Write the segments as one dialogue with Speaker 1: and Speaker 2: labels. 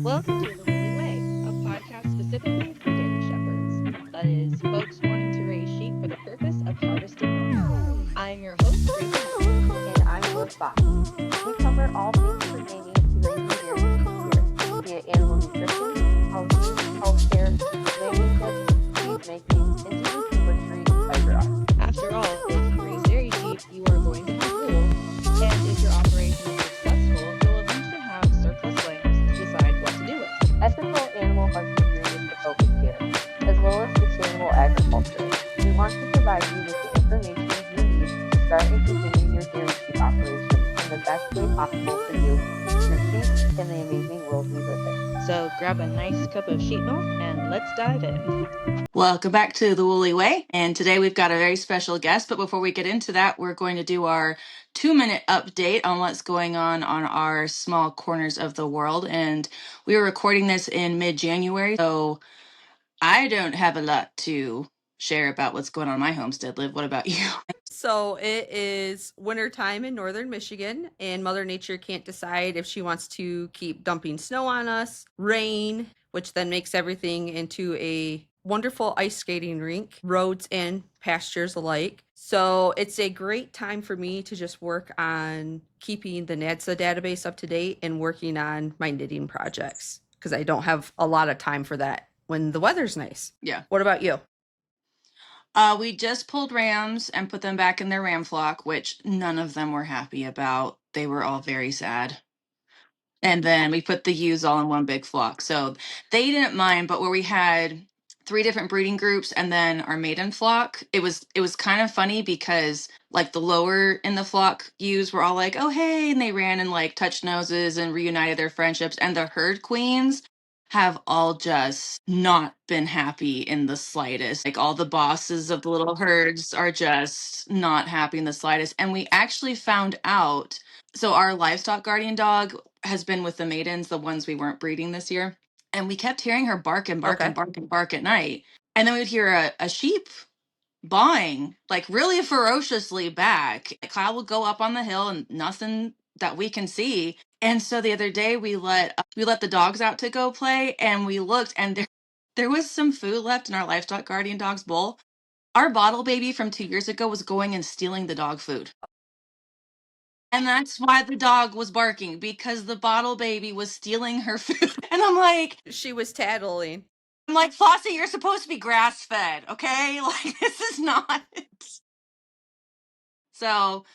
Speaker 1: Welcome to The Woolly Way, a podcast specifically for dairy shepherds. That is, folks wanting to raise sheep for the purpose of harvesting milk. I am your host, Rachel Knight.
Speaker 2: And I'm Rose Fox. We cover all things pertaining to raising dairy sheep here, be it animal nutrition, housing, healthcare, landing tips, cheese making, and even some butchery and fiber art.
Speaker 1: After all, if you raise dairy sheep, you are going to have wool, and if your operation is successful, you'll eventually have surplus lambs to decide what to do with.
Speaker 2: Ethical animal husbandry is the focus here, as well as sustainable agriculture. We want to provide you with the information you need to start and continue your dairy sheep operation in the best way possible for you, your sheep, and the amazing world we live in.
Speaker 1: So grab a nice cup of sheep milk and let's dive in.
Speaker 3: Welcome back to The Woolly Way, and today we've got a very special guest, but before we get into that, we're going to do our 2-minute update on what's going on our small corners of the world, and we were recording this in mid-January, so I don't have a lot to share about what's going on in my homestead. Liv, what about you?
Speaker 4: So it is wintertime in northern Michigan, and Mother Nature can't decide if she wants to keep dumping snow on us, rain, which then makes everything into a wonderful ice skating rink, roads and pastures alike. So it's a great time for me to just work on keeping the NADSA database up to date and working on my knitting projects because I don't have a lot of time for that when the weather's nice.
Speaker 3: Yeah.
Speaker 4: What about you?
Speaker 3: We just pulled rams and put them back in their ram flock, which none of them were happy about. They were all very sad. And then we put the ewes all in one big flock. So they didn't mind, but where we had 3 different breeding groups and then our maiden flock, it was kind of funny because like the lower in the flock ewes were all like, oh hey, and they ran and like touched noses and reunited their friendships. And the herd queens have all just not been happy in the slightest. Like all the bosses of the little herds are just not happy in the slightest. And we actually found out, so our livestock guardian dog has been with the maidens, the ones we weren't breeding this year. And we kept hearing her bark and bark
Speaker 4: Okay.
Speaker 3: and bark and bark at night. And then we'd hear a sheep bawing, like really ferociously back. Kyle would go up on the hill and nothing that we can see. And so the other day we let the dogs out to go play, and we looked, and there was some food left in our livestock guardian dog's bowl. Our bottle baby from 2 years ago was going and stealing the dog food. And that's why the dog was barking, because the bottle baby was stealing her food. And I'm like,
Speaker 4: She was tattling.
Speaker 3: Flossie, you're supposed to be grass fed, okay? Like, this is not. So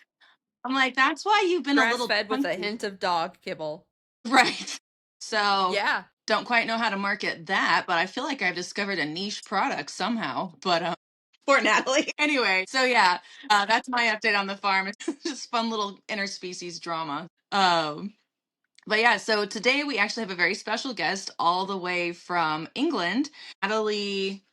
Speaker 3: I'm like, that's why you've been a
Speaker 4: Grass
Speaker 3: little
Speaker 4: fed with a
Speaker 3: chunky.
Speaker 4: hint of dog kibble.
Speaker 3: Right. So
Speaker 4: Yeah.
Speaker 3: don't quite know how to market that, but I feel like I've discovered a niche product somehow. But poor Natalie. Anyway, so yeah, that's my update on the farm. It's just fun little interspecies drama. But yeah, so today we actually have a very special guest all the way from England, Natalie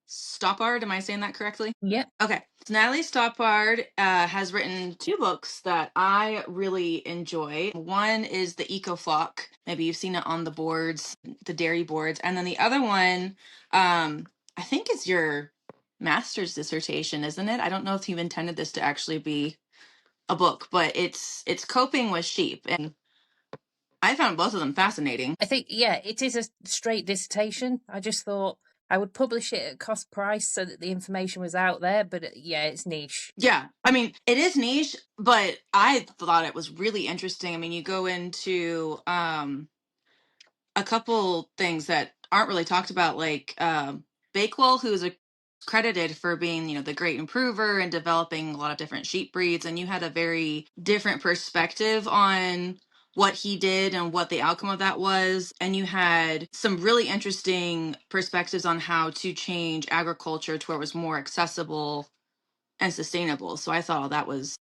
Speaker 3: Stoppard. Am I saying that correctly?
Speaker 5: Yep.
Speaker 3: Okay. So Natalie Stoppard has written 2 books that I really enjoy. One is The Eco Flock. Maybe you've seen it on the boards, the dairy boards. And then the other one, I think it's your master's dissertation, isn't it? I don't know if you've intended this to actually be a book, but it's Coping with Sheep. And I found both of them fascinating.
Speaker 5: I think, yeah, it is a straight dissertation. I just thought I would publish it at cost price so that the information was out there, but yeah, it's niche.
Speaker 3: Yeah, I mean, it is niche, but I thought it was really interesting. I mean, you go into a couple things that aren't really talked about, like Bakewell, who's credited for being, the great improver and developing a lot of different sheep breeds, and you had a very different perspective on what he did and what the outcome of that was. And you had some really interesting perspectives on how to change agriculture to where it was more accessible and sustainable. So I thought all that was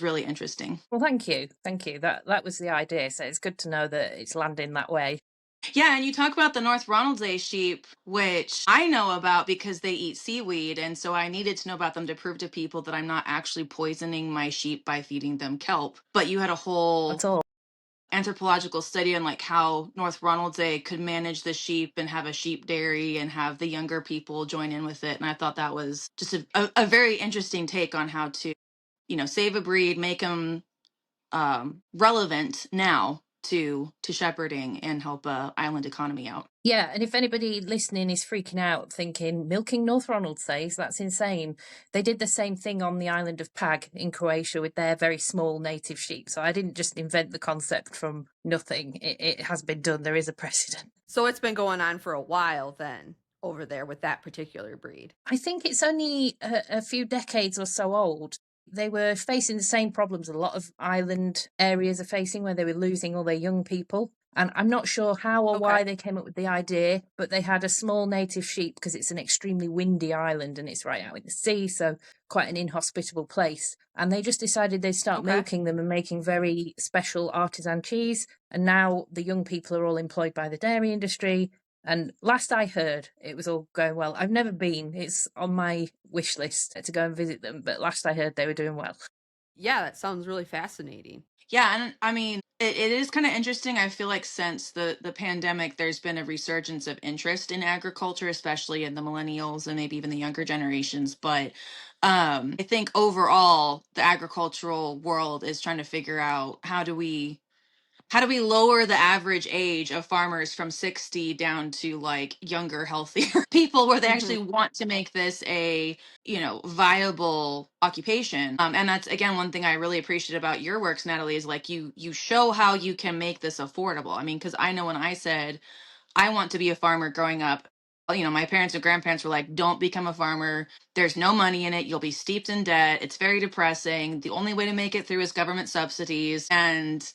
Speaker 3: really interesting.
Speaker 5: Well, thank you. That was the idea. So it's good to know that it's landing that way.
Speaker 3: Yeah, and you talk about the North Ronaldsay sheep, which I know about because they eat seaweed, and so I needed to know about them to prove to people that I'm not actually poisoning my sheep by feeding them kelp. But you had a whole
Speaker 5: At all.
Speaker 3: anthropological study on like how North Ronaldsay could manage the sheep and have a sheep dairy and have the younger people join in with it. And I thought that was just a very interesting take on how to, save a breed, make them relevant now to shepherding and help island economy out.
Speaker 5: Yeah, and if anybody listening is freaking out thinking milking North Ronaldsay's, that's insane. They did the same thing on the island of Pag in Croatia with their very small native sheep. So I didn't just invent the concept from nothing. It has been done. There is a precedent.
Speaker 4: So it's been going on for a while then over there with that particular breed.
Speaker 5: I think it's only a few decades or so old. They were facing the same problems a lot of island areas are facing, where they were losing all their young people. And I'm not sure how or why they came up with the idea, but they had a small native sheep because it's an extremely windy island and it's right out in the sea, so quite an inhospitable place. And they just decided they'd start milking them and making very special artisan cheese. And now the young people are all employed by the dairy industry. And last I heard, it was all going well. I've never been. It's on my wish list to go and visit them. But last I heard, they were doing well.
Speaker 4: Yeah, that sounds really fascinating.
Speaker 3: Yeah, and I mean, it is kind of interesting. I feel like since the pandemic, there's been a resurgence of interest in agriculture, especially in the millennials and maybe even the younger generations. But I think overall, the agricultural world is trying to figure out how do we lower the average age of farmers from 60 down to like younger, healthier people, where they actually want to make this a viable occupation. And that's again one thing I really appreciate about your works, Natalie, is like you show how you can make this affordable. I mean, because I know when I said I want to be a farmer growing up, my parents and grandparents were like, don't become a farmer. There's no money in it. You'll be steeped in debt. It's very depressing. The only way to make it through is government subsidies. And,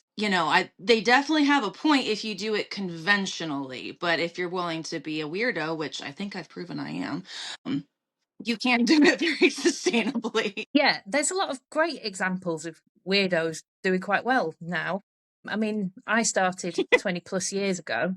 Speaker 3: they definitely have a point if you do it conventionally. But if you're willing to be a weirdo, which I think I've proven I am, you can't do it very sustainably.
Speaker 5: Yeah, there's a lot of great examples of weirdos doing quite well now. I mean, I started 20 plus years ago.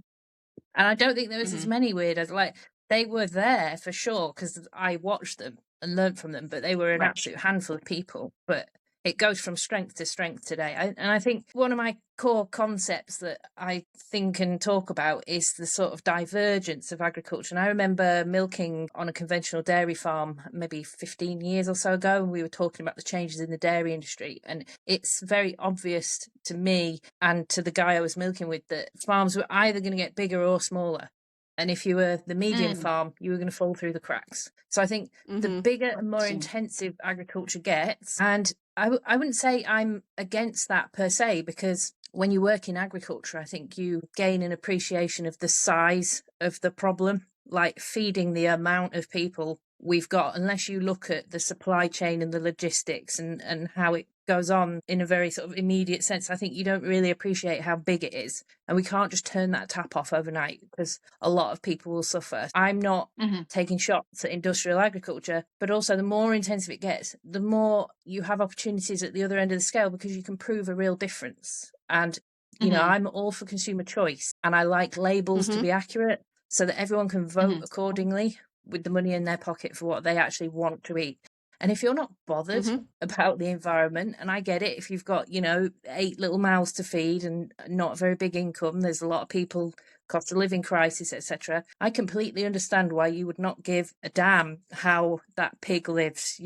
Speaker 5: And I don't think there was as many weirdos. Like, they were there for sure because I watched them and learned from them, but they were an absolute handful of people. But it goes from strength to strength today. And I think one of my core concepts that I think and talk about is the sort of divergence of agriculture. And I remember milking on a conventional dairy farm maybe 15 years or so ago, and we were talking about the changes in the dairy industry. And it's very obvious to me and to the guy I was milking with that farms were either going to get bigger or smaller. And if you were the medium farm, you were going to fall through the cracks. So I think the bigger and more intensive agriculture gets, and I wouldn't say I'm against that per se, because when you work in agriculture, I think you gain an appreciation of the size of the problem, like feeding the amount of people we've got. Unless you look at the supply chain and the logistics and how it goes on in a very sort of immediate sense, I think you don't really appreciate how big it is. And we can't just turn that tap off overnight because a lot of people will suffer. I'm not taking shots at industrial agriculture, but also the more intensive it gets, the more you have opportunities at the other end of the scale because you can prove a real difference. And, I'm all for consumer choice, and I like labels to be accurate so that everyone can vote accordingly with the money in their pocket for what they actually want to eat. And if you're not bothered about the environment, and I get it, if you've got, 8 little mouths to feed and not a very big income, there's a lot of people, cost of living crisis, etc. I completely understand why you would not give a damn how that pig lives,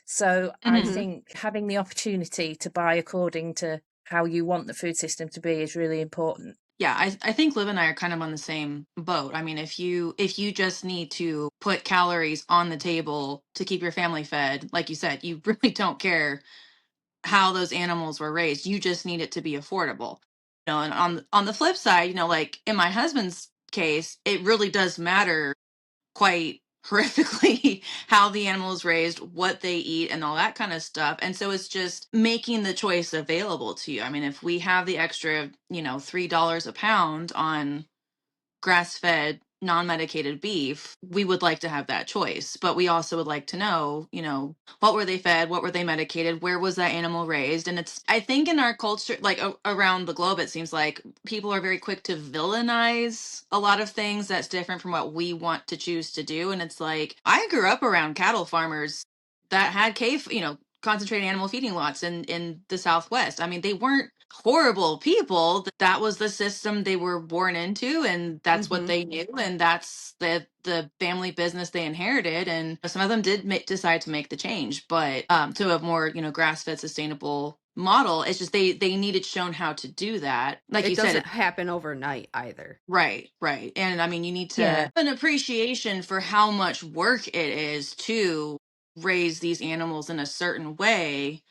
Speaker 5: So I think having the opportunity to buy according to how you want the food system to be is really important.
Speaker 3: Yeah, I think Liv and I are kind of on the same boat. I mean, if you just need to put calories on the table to keep your family fed, like you said, you really don't care how those animals were raised. You just need it to be affordable. And on the flip side, like in my husband's case, it really does matter quite horrifically how the animal is raised, what they eat, and all that kind of stuff. And so it's just making the choice available to you. I mean, if we have the extra, $3 a pound on grass-fed, non-medicated beef, we would like to have that choice. But we also would like to know, what were they fed? What were they medicated? Where was that animal raised? And I think in our culture, like around the globe, it seems like people are very quick to villainize a lot of things that's different from what we want to choose to do. And it's like, I grew up around cattle farmers that had concentrated animal feeding lots in the Southwest. I mean, they weren't horrible people. That was the system they were born into, and that's what they knew, and that's the family business they inherited. And some of them did decide to make the change, but to a more grass-fed, sustainable model. It's just they needed shown how to do that. Like
Speaker 4: It
Speaker 3: you said,
Speaker 4: doesn't happen overnight either.
Speaker 3: right, right. And I mean, you need to
Speaker 5: Yeah.
Speaker 3: have an appreciation for how much work it is to raise these animals in a certain way.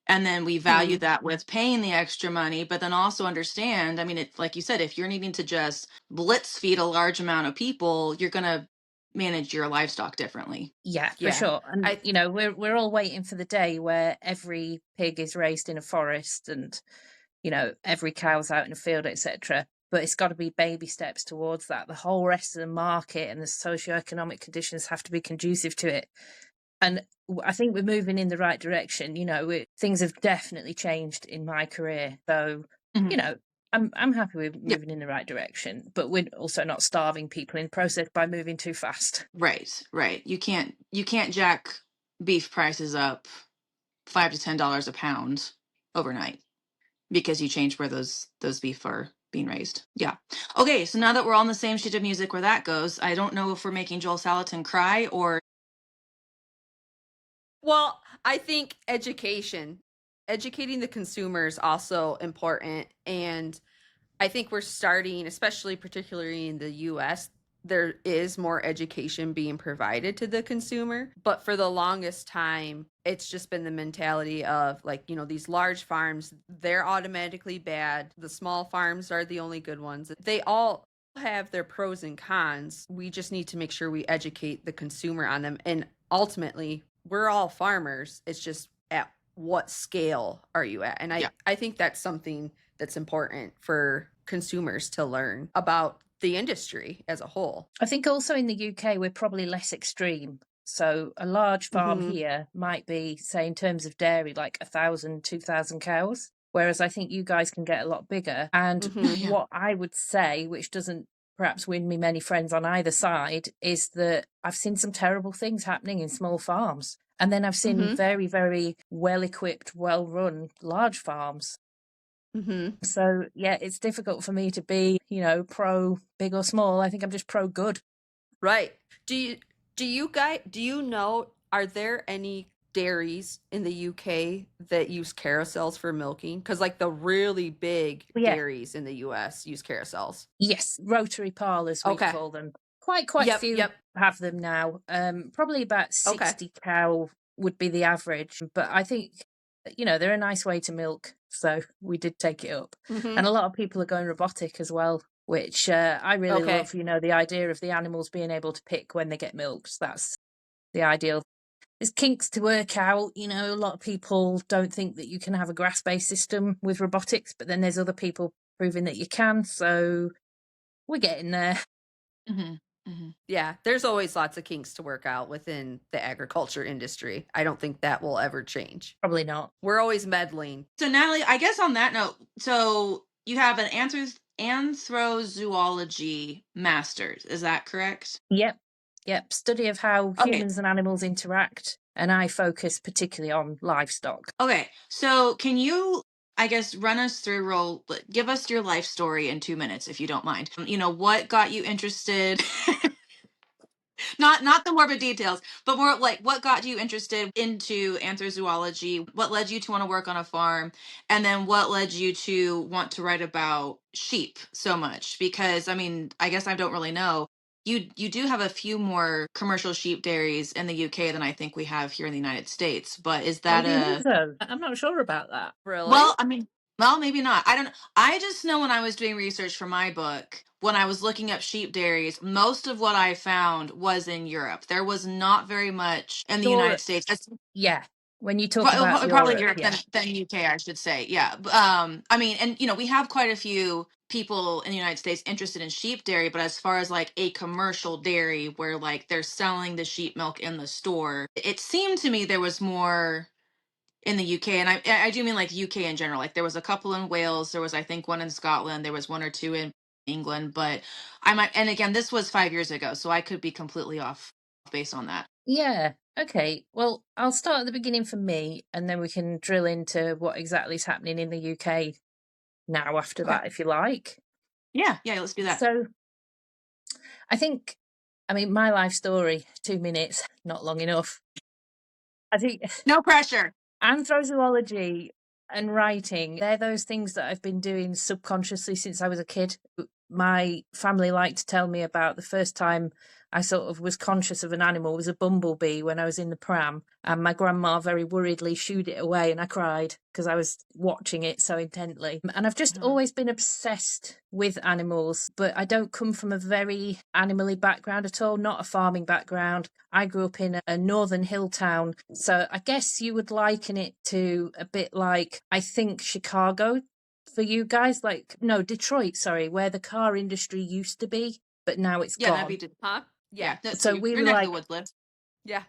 Speaker 3: And then we value that with paying the extra money, but then also understand, I mean, it's like you said, if you're needing to just blitz feed a large amount of people, you're going to manage your livestock differently.
Speaker 5: Yeah, for
Speaker 4: Yeah.
Speaker 5: sure. And you know, we're all waiting for the day where every pig is raised in a forest and, you know, every cow's out in a field, etc. But it's got to be baby steps towards that. The whole rest of the market and the socioeconomic conditions have to be conducive to it. And I think we're moving in the right direction. You know, things have definitely changed in my career. So, you know, I'm happy with moving in the right direction, but we're also not starving people in the process by moving too fast.
Speaker 3: Right, right. You can't jack beef prices up $5 to $10 a pound overnight because you change where those beef are being raised. Yeah. Okay, so now that we're all on the same sheet of music where that goes, I don't know if we're making Joel Salatin cry or.
Speaker 4: Well, I think educating the consumer is also important. And I think we're starting, especially particularly in the US, there is more education being provided to the consumer. But for the longest time, it's just been the mentality of like, you know, these large farms, they're automatically bad. The small farms are the only good ones. They all have their pros and cons. We just need to make sure we educate the consumer on them. And ultimately, we're all farmers. It's just at what scale are you at? And I think that's something that's important for consumers to learn about the industry as a whole.
Speaker 5: I think also in the UK, we're probably less extreme. So a large farm here might be, say, in terms of dairy, like 1,000, 2,000 cows. Whereas I think you guys can get a lot bigger. And what I would say, which doesn't perhaps win me many friends on either side, is that I've seen some terrible things happening in small farms. And then I've seen very, very well-equipped, well-run large farms. So, yeah, it's difficult for me to be, you know, pro big or small. I think I'm just pro good.
Speaker 4: Right. Do you know, are there any dairies in the UK that use carousels for milking? Because like the really big dairies in the US use carousels.
Speaker 5: Yes, rotary parlours, we call them. Quite few have them now. Probably about 60 cow would be the average. But I think, you know, they're a nice way to milk. So we did take it up. And a lot of people are going robotic as well, which I really love, you know, the idea of the animals being able to pick when they get milked. That's the ideal. There's kinks to work out. You know, a lot of people don't think that you can have a grass-based system with robotics, but then there's other people proving that you can. So we're getting there.
Speaker 4: Yeah, there's always lots of kinks to work out within the agriculture industry. I don't think that will ever change.
Speaker 5: Probably not.
Speaker 4: We're always meddling.
Speaker 3: So Natalie, I guess on that note, so you have an anthrozoology master's, is that correct?
Speaker 5: Yep. Study of how humans and animals interact. And I focus particularly on livestock.
Speaker 3: Okay, so can you, I guess, run us through, give us your life story in 2 minutes, if you don't mind. You know, what got you interested? Not the morbid details, but more like what got you interested into anthrozoology? What led you to want to work on a farm? And then what led you to want to write about sheep so much? Because, I mean, I guess I don't really know. You do have a few more commercial sheep dairies in the UK than I think we have here in the United States. But is that
Speaker 5: I'm not sure about that.
Speaker 4: Really?
Speaker 3: Well, I mean, well, maybe not. I don't know. I just know when I was doing research for my book, when I was looking up sheep dairies, most of what I found was in Europe. There was not very much in the United States.
Speaker 5: Yeah. When you talk about
Speaker 3: probably Europe than UK, I should say. Yeah. I mean, and you know, we have quite a few people in the United States interested in sheep dairy, but as far as like a commercial dairy where like they're selling the sheep milk in the store, it seemed to me there was more in the UK, and I do mean like UK in general. Like there was a couple in Wales, there was I think one in Scotland, there was one or two in England, but I might, and again, this was 5 years ago, so I could be completely off based on that.
Speaker 5: Yeah. Okay. Well, I'll start at the beginning for me, and then we can drill into what exactly is happening in the UK now after that, if you like.
Speaker 3: Yeah, let's do that.
Speaker 5: So I think, I mean, my life story, 2 minutes, not long enough. I think
Speaker 3: no pressure.
Speaker 5: Anthrozoology and writing, they're those things that I've been doing subconsciously since I was a kid. My family liked to tell me about the first time I sort of was conscious of an animal was a bumblebee when I was in the pram, and my grandma very worriedly shooed it away, and I cried because I was watching it so intently. And I've just always been obsessed with animals, but I don't come from a very animally background at all, not a farming background. I grew up in a northern hill town, so I guess you would liken it to a bit like, I think, Chicago for you guys, like, no, Detroit, sorry, where the car industry used to be, but now it's
Speaker 3: Yeah, that'd
Speaker 5: gone.
Speaker 3: be
Speaker 4: Huh? Yeah.
Speaker 5: So we
Speaker 3: your
Speaker 5: were
Speaker 3: neck
Speaker 5: like,
Speaker 3: of the woods, Liv.
Speaker 4: Yeah.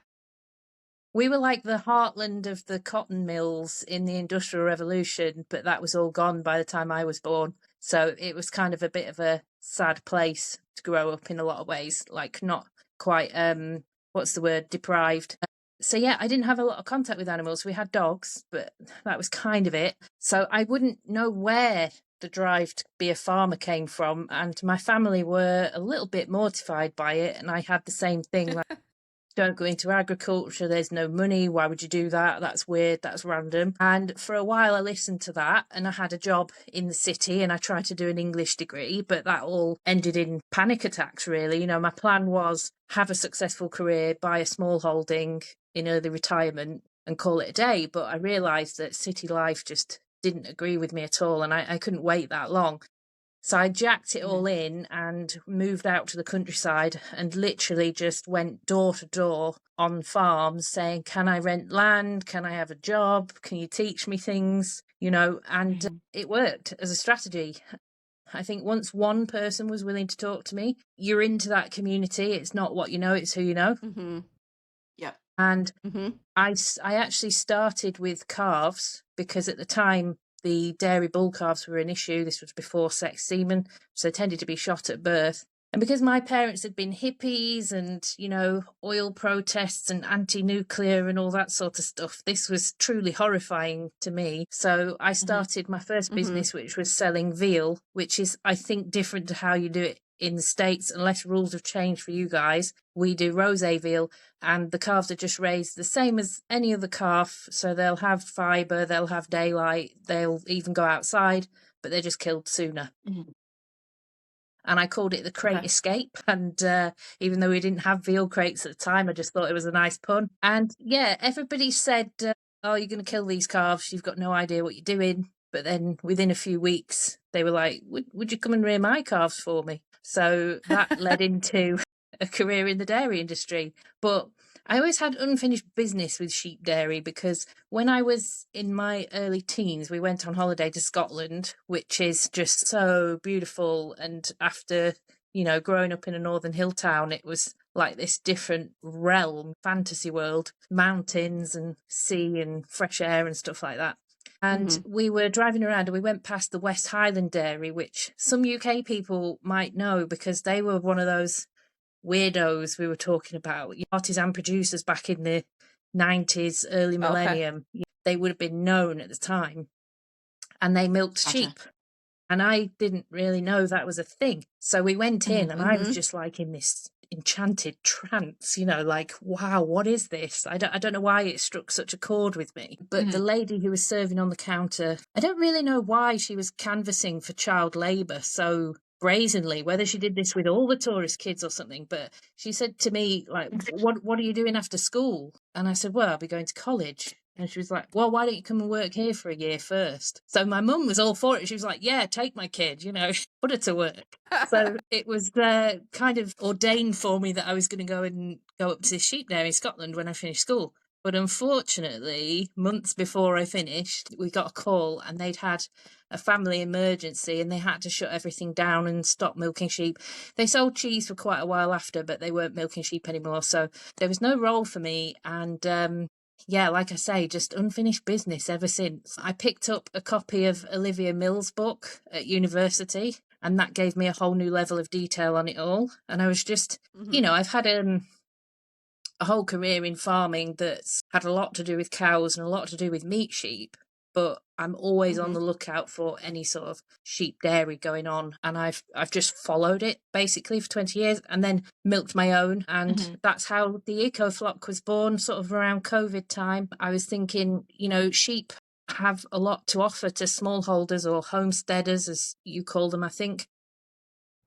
Speaker 5: we were like the heartland of the cotton mills in the Industrial Revolution, but that was all gone by the time I was born. So it was kind of a bit of a sad place to grow up in a lot of ways, like not quite, what's the word, deprived. So yeah, I didn't have a lot of contact with animals. We had dogs, but that was kind of it. So I wouldn't know where the drive to be a farmer came from, and my family were a little bit mortified by it, and I had the same thing, like, don't go into agriculture, there's no money, why would you do that, that's weird, that's random. And for a while I listened to that, and I had a job in the city, and I tried to do an English degree, but that all ended in panic attacks, really. You know, my plan was have a successful career, buy a small holding in early retirement and call it a day, but I realised that city life just didn't agree with me at all, and I couldn't wait that long. So I jacked it all in and moved out to the countryside and literally just went door to door on farms saying, can I rent land? Can I have a job? Can you teach me things? You know, and it worked as a strategy. I think once one person was willing to talk to me, you're into that community. It's not what you know, it's who you know.
Speaker 4: Mm-hmm.
Speaker 3: Yeah.
Speaker 5: And I actually started with calves because at the time, the dairy bull calves were an issue. This was before sex semen, so they tended to be shot at birth. And because my parents had been hippies and, you know, oil protests and anti-nuclear and all that sort of stuff, this was truly horrifying to me. So I started my first business, which was selling veal, which is, I think, different to how you do it in the States, unless rules have changed for you guys. We do rosé veal, and the calves are just raised the same as any other calf. So they'll have fibre, they'll have daylight, they'll even go outside, but they're just killed sooner. And I called it the crate escape. And even though we didn't have veal crates at the time, I just thought it was a nice pun. And yeah, everybody said, oh, you're going to kill these calves, you've got no idea what you're doing. But then within a few weeks, they were like, would you come and rear my calves for me? So that led into a career in the dairy industry. But I always had unfinished business with sheep dairy because when I was in my early teens, we went on holiday to Scotland, which is just so beautiful. And after, you know, growing up in a northern hill town, it was like this different realm, fantasy world, mountains and sea and fresh air and stuff like that. And we were driving around and we went past the West Highland Dairy, which some UK people might know because they were one of those weirdos we were talking about, artisan producers back in the 90s, early millennium. They would have been known at the time. And they milked sheep. And I didn't really know that was a thing. So we went in and I was just like in this enchanted trance, you know, like, wow, what is this? I don't know why it struck such a chord with me. But the lady who was serving on the counter, I don't really know why she was canvassing for child labour so brazenly, whether she did this with all the tourist kids or something, but she said to me, like, what are you doing after school? And I said, well, I'll be going to college. And she was like, well, why don't you come and work here for a year first? So my mum was all for it. She was like, yeah, take my kid, you know, put her to work. So it was kind of ordained for me that I was going to go up to the sheep dairy in Scotland when I finished school. But unfortunately, months before I finished, we got a call and they'd had a family emergency and they had to shut everything down and stop milking sheep. They sold cheese for quite a while after, but they weren't milking sheep anymore. So there was no role for me. And yeah, like I say, just unfinished business ever since. I picked up a copy of Olivia Mill's book at university, and that gave me a whole new level of detail on it all. And I was just, you know, I've had a whole career in farming that's had a lot to do with cows and a lot to do with meat sheep, but I'm always on the lookout for any sort of sheep dairy going on, and I've just followed it basically for 20 years and then milked my own, and that's how the Eco Flock was born, sort of around COVID time. I was thinking, you know, sheep have a lot to offer to smallholders or homesteaders, as you call them, I think.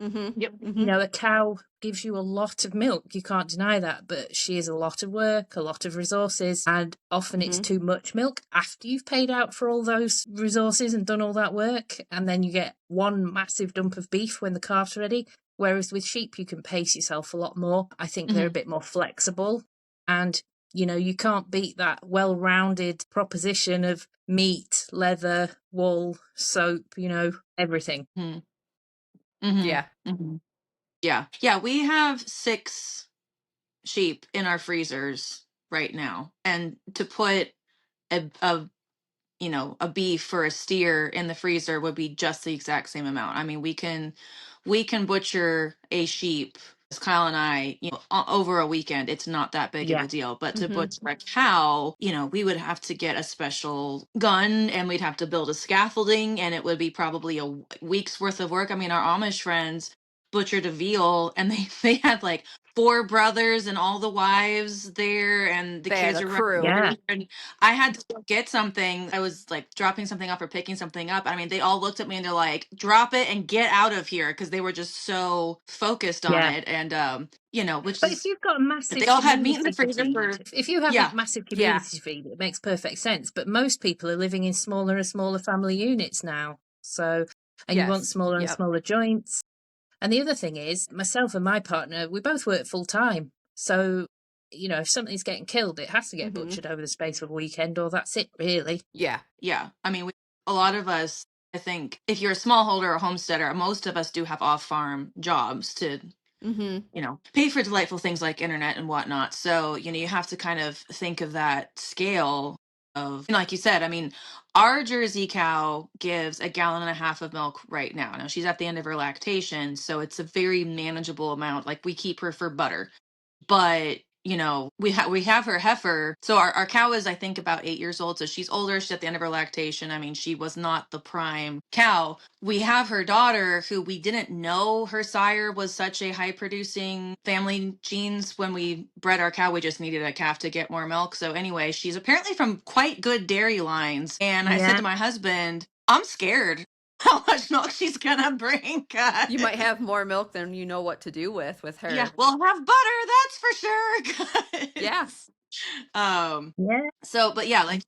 Speaker 3: Yep.
Speaker 5: You know, a cow gives you a lot of milk. You can't deny that, but she is a lot of work, a lot of resources, and often it's too much milk after you've paid out for all those resources and done all that work. And then you get one massive dump of beef when the calf's ready. Whereas with sheep, you can pace yourself a lot more. I think they're a bit more flexible. And, you know, you can't beat that well-rounded proposition of meat, leather, wool, soap, you know, everything.
Speaker 4: Yeah.
Speaker 3: Yeah, we have 6 sheep in our freezers right now, and to put a a beef or a steer in the freezer would be just the exact same amount. I mean, we can butcher a sheep, as Kyle and I, over a weekend. It's not that big of
Speaker 5: Yeah.
Speaker 3: a deal. But to butcher a cow, we would have to get a special gun, and we'd have to build a scaffolding, and it would be probably a week's worth of work. I mean, our Amish friends butchered a veal, and they had like 4 brothers and all the wives there, and the
Speaker 4: They had
Speaker 3: kids
Speaker 4: a
Speaker 3: are
Speaker 4: crew.
Speaker 5: Yeah.
Speaker 3: and I had to go get something. I was like dropping something off or picking something up. I mean, they all looked at me and they're like, drop it and get out of here, because they were just so focused on
Speaker 5: Yeah.
Speaker 3: it. And which
Speaker 5: But if
Speaker 3: is,
Speaker 5: you've got a massive
Speaker 3: they all had meat in the
Speaker 5: community to
Speaker 3: freezer for,
Speaker 5: feed, if you have
Speaker 3: yeah.
Speaker 5: a massive community to feed, it makes perfect sense. But most people are living in smaller and smaller family units now. So, and you want
Speaker 4: Yes.
Speaker 5: smaller and
Speaker 4: Yep.
Speaker 5: smaller joints. And the other thing is, myself and my partner, we both work full time. So, you know, if something's getting killed, it has to get butchered over the space of a weekend, or that's it, really.
Speaker 4: Yeah.
Speaker 3: Yeah. I mean, a lot of us, I think, if you're a smallholder or a homesteader, most of us do have off-farm jobs to pay for delightful things like internet and whatnot. So, you have to kind of think of that scale of, like you said, I mean, our Jersey cow gives 1.5 gallons of milk right now. Now she's at the end of her lactation, so it's a very manageable amount. Like, we keep her for butter. But we have her heifer. So our cow is, I think, about 8 years old. So she's older. She's at the end of her lactation. I mean, she was not the prime cow. We have her daughter, who we didn't know her sire was such a high producing family genes. When we bred our cow, we just needed a calf to get more milk. So anyway, she's apparently from quite good dairy lines. And I said to my husband, I'm scared how much milk she's gonna bring.
Speaker 4: You might have more milk than you know what to do with her.
Speaker 3: Yeah, we'll have butter, that's for sure.
Speaker 4: Yeah.
Speaker 5: Yeah.
Speaker 3: So, but yeah, like,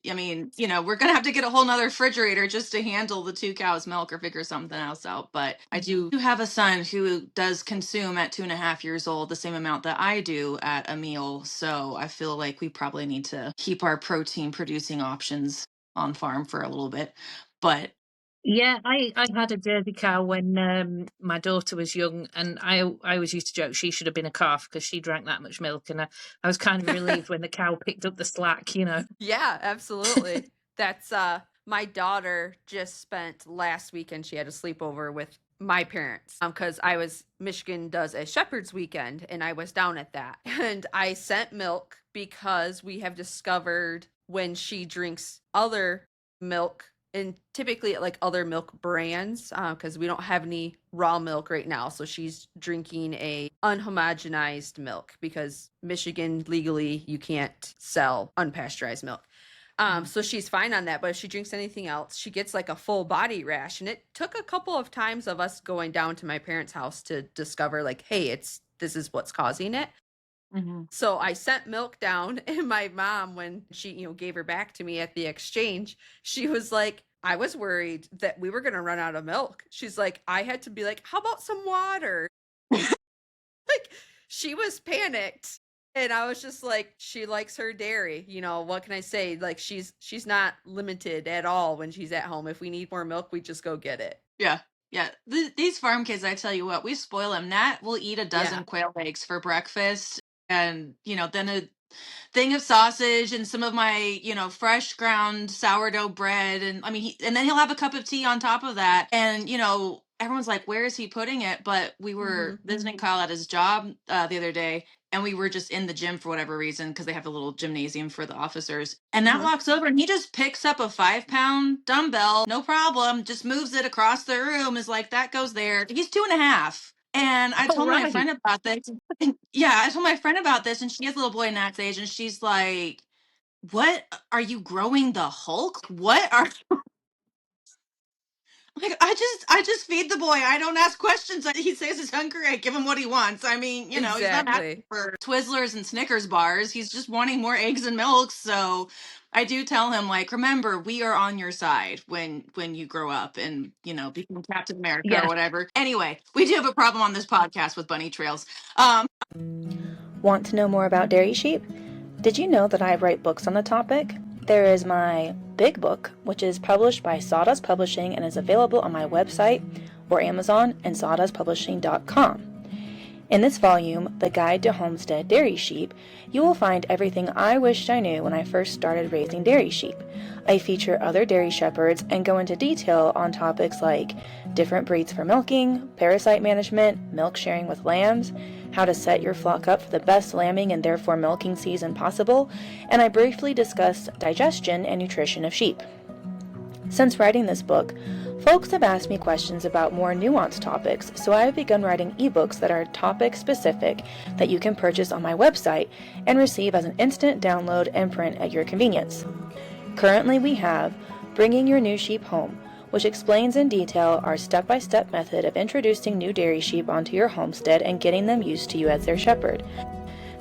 Speaker 3: I mean, we're gonna have to get a whole nother refrigerator just to handle the 2 cows' milk, or figure something else out. But I do have a son who does consume at 2.5 years old the same amount that I do at a meal. So I feel like we probably need to keep our protein producing options on farm for a little bit. But
Speaker 5: Yeah, I had a Jersey cow when my daughter was young, and I always used to joke she should have been a calf because she drank that much milk, and I was kind of relieved when the cow picked up the slack, you know.
Speaker 4: Yeah, absolutely. That's my daughter just spent last weekend, she had a sleepover with my parents because Michigan does a shepherd's weekend, and I was down at that. And I sent milk because we have discovered when she drinks other milk, and typically like other milk brands, because we don't have any raw milk right now. So she's drinking a unhomogenized milk because Michigan legally you can't sell unpasteurized milk. So she's fine on that, but if she drinks anything else, she gets like a full body rash. And it took a couple of times of us going down to my parents' house to discover like, hey, this is what's causing it. So I sent milk down, and my mom, when she, gave her back to me at the exchange, she was like, I was worried that we were going to run out of milk. She's like, I had to be like, how about some water? Like, she was panicked. And I was just like, she likes her dairy. What can I say? Like, she's not limited at all when she's at home. If we need more milk, we just go get it.
Speaker 3: yeah. Yeah, these farm kids, I tell you what, we spoil them. Nat will eat a dozen quail eggs for breakfast, and then a thing of sausage and some of my fresh ground sourdough bread, and I mean and then he'll have a cup of tea on top of that. And everyone's like, where is he putting it? But we were visiting Kyle at his job the other day, and we were just in the gym for whatever reason, because they have a little gymnasium for the officers. And Nat walks over and he just picks up a 5-pound dumbbell, no problem, just moves it across the room, is like, that goes there. He's 2.5. And I told my friend about this. Yeah, I told my friend about this, and she has a little boy Nat's age, and she's like, what are you growing the Hulk? What are like, I just feed the boy. I don't ask questions. He says he's hungry. I give him what he wants. I mean, he's not asking
Speaker 4: Exactly.
Speaker 3: for Twizzlers and Snickers bars. He's just wanting more eggs and milk. So I do tell him, like, remember, we are on your side when you grow up and, become Captain America or
Speaker 5: Yeah.
Speaker 3: whatever. Anyway, we do have a problem on this podcast with bunny trails.
Speaker 6: Want to know more about dairy sheep? Did you know that I write books on the topic? There is my big book, which is published by Sawdust Publishing and is available on my website or Amazon and sawdustpublishing.com. In this volume, The Guide to Homestead Dairy Sheep, you will find everything I wished I knew when I first started raising dairy sheep. I feature other dairy shepherds and go into detail on topics like different breeds for milking, parasite management, milk sharing with lambs, how to set your flock up for the best lambing and therefore milking season possible, and I briefly discuss digestion and nutrition of sheep. Since writing this book, folks have asked me questions about more nuanced topics, so I have begun writing ebooks that are topic specific that you can purchase on my website and receive as an instant download and print at your convenience. Currently we have Bringing Your New Sheep Home, which explains in detail our step-by-step method of introducing new dairy sheep onto your homestead and getting them used to you as their shepherd.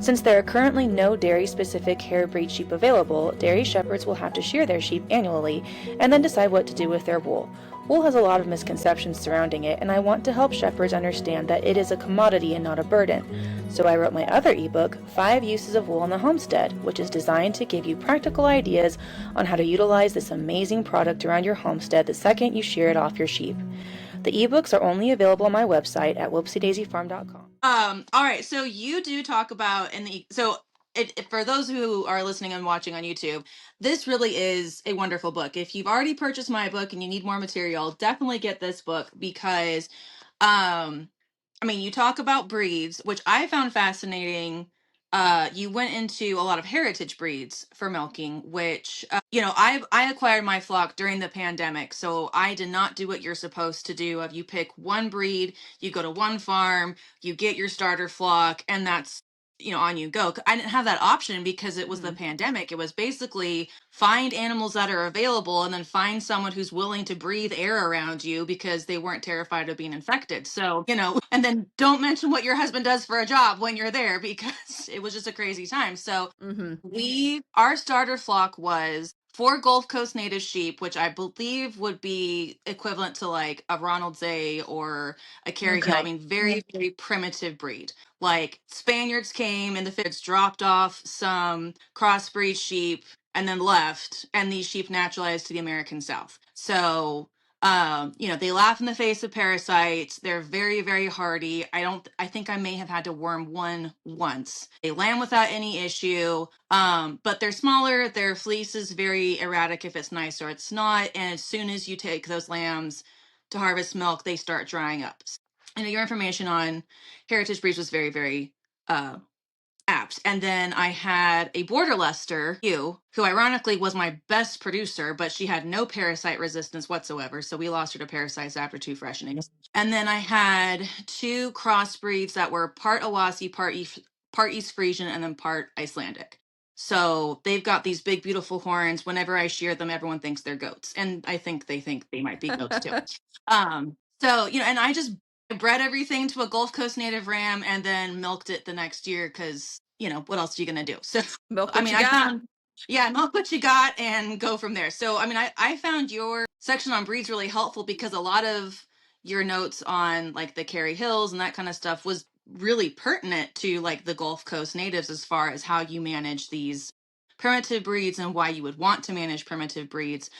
Speaker 6: Since there are currently no dairy-specific hair breed sheep available, dairy shepherds will have to shear their sheep annually and then decide what to do with their wool. Wool has a lot of misconceptions surrounding it, and I want to help shepherds understand that it is a commodity and not a burden. So I wrote my other ebook, 5 Uses of Wool on the Homestead, which is designed to give you practical ideas on how to utilize this amazing product around your homestead the second you shear it off your sheep. The ebooks are only available on my website at whoopsiedaisyfarm.com.
Speaker 3: All right. So you do talk about for those who are listening and watching on YouTube, this really is a wonderful book. If you've already purchased my book and you need more material, definitely get this book because, you talk about breeds, which I found fascinating. You went into a lot of heritage breeds for milking, which I acquired my flock during the pandemic, so I did not do what you're supposed to do. Of you pick one breed, you go to one farm, you get your starter flock, and that's on you go. I didn't have that option because it was the pandemic. It was basically find animals that are available and then find someone who's willing to breathe air around you because they weren't terrified of being infected. So, and then don't mention what your husband does for a job when you're there because it was just a crazy time. So our starter flock was 4 Gulf Coast native sheep, which I believe would be equivalent to like a Ronald Zay or a Kerry Hill. I mean, very, very primitive breed. Like Spaniards came and the Feds dropped off some crossbreed sheep and then left, and these sheep naturalized to the American South. So they laugh in the face of parasites. They're very, very hardy. I think I may have had to worm one once. They lamb without any issue. But they're smaller. Their fleece is very erratic if it's nice or it's not. And as soon as you take those lambs to harvest milk, they start drying up. Your information on heritage breeds was very, very apt. And then I had a border Leicester, who ironically was my best producer, but she had no parasite resistance whatsoever. So we lost her to parasites after 2 freshenings. And then I had 2 crossbreeds that were part Awasi, part East Frisian, and then part Icelandic. So they've got these big, beautiful horns. Whenever I shear them, everyone thinks they're goats. And I think they might be goats too. And I bred everything to a Gulf Coast native ram and then milked it the next year because, what else are you going to do? So,
Speaker 4: Milk what you got.
Speaker 3: milk what you got and go from there. So, I found your section on breeds really helpful because a lot of your notes on like the Kerry Hills and that kind of stuff was really pertinent to like the Gulf Coast natives as far as how you manage these primitive breeds and why you would want to manage primitive breeds.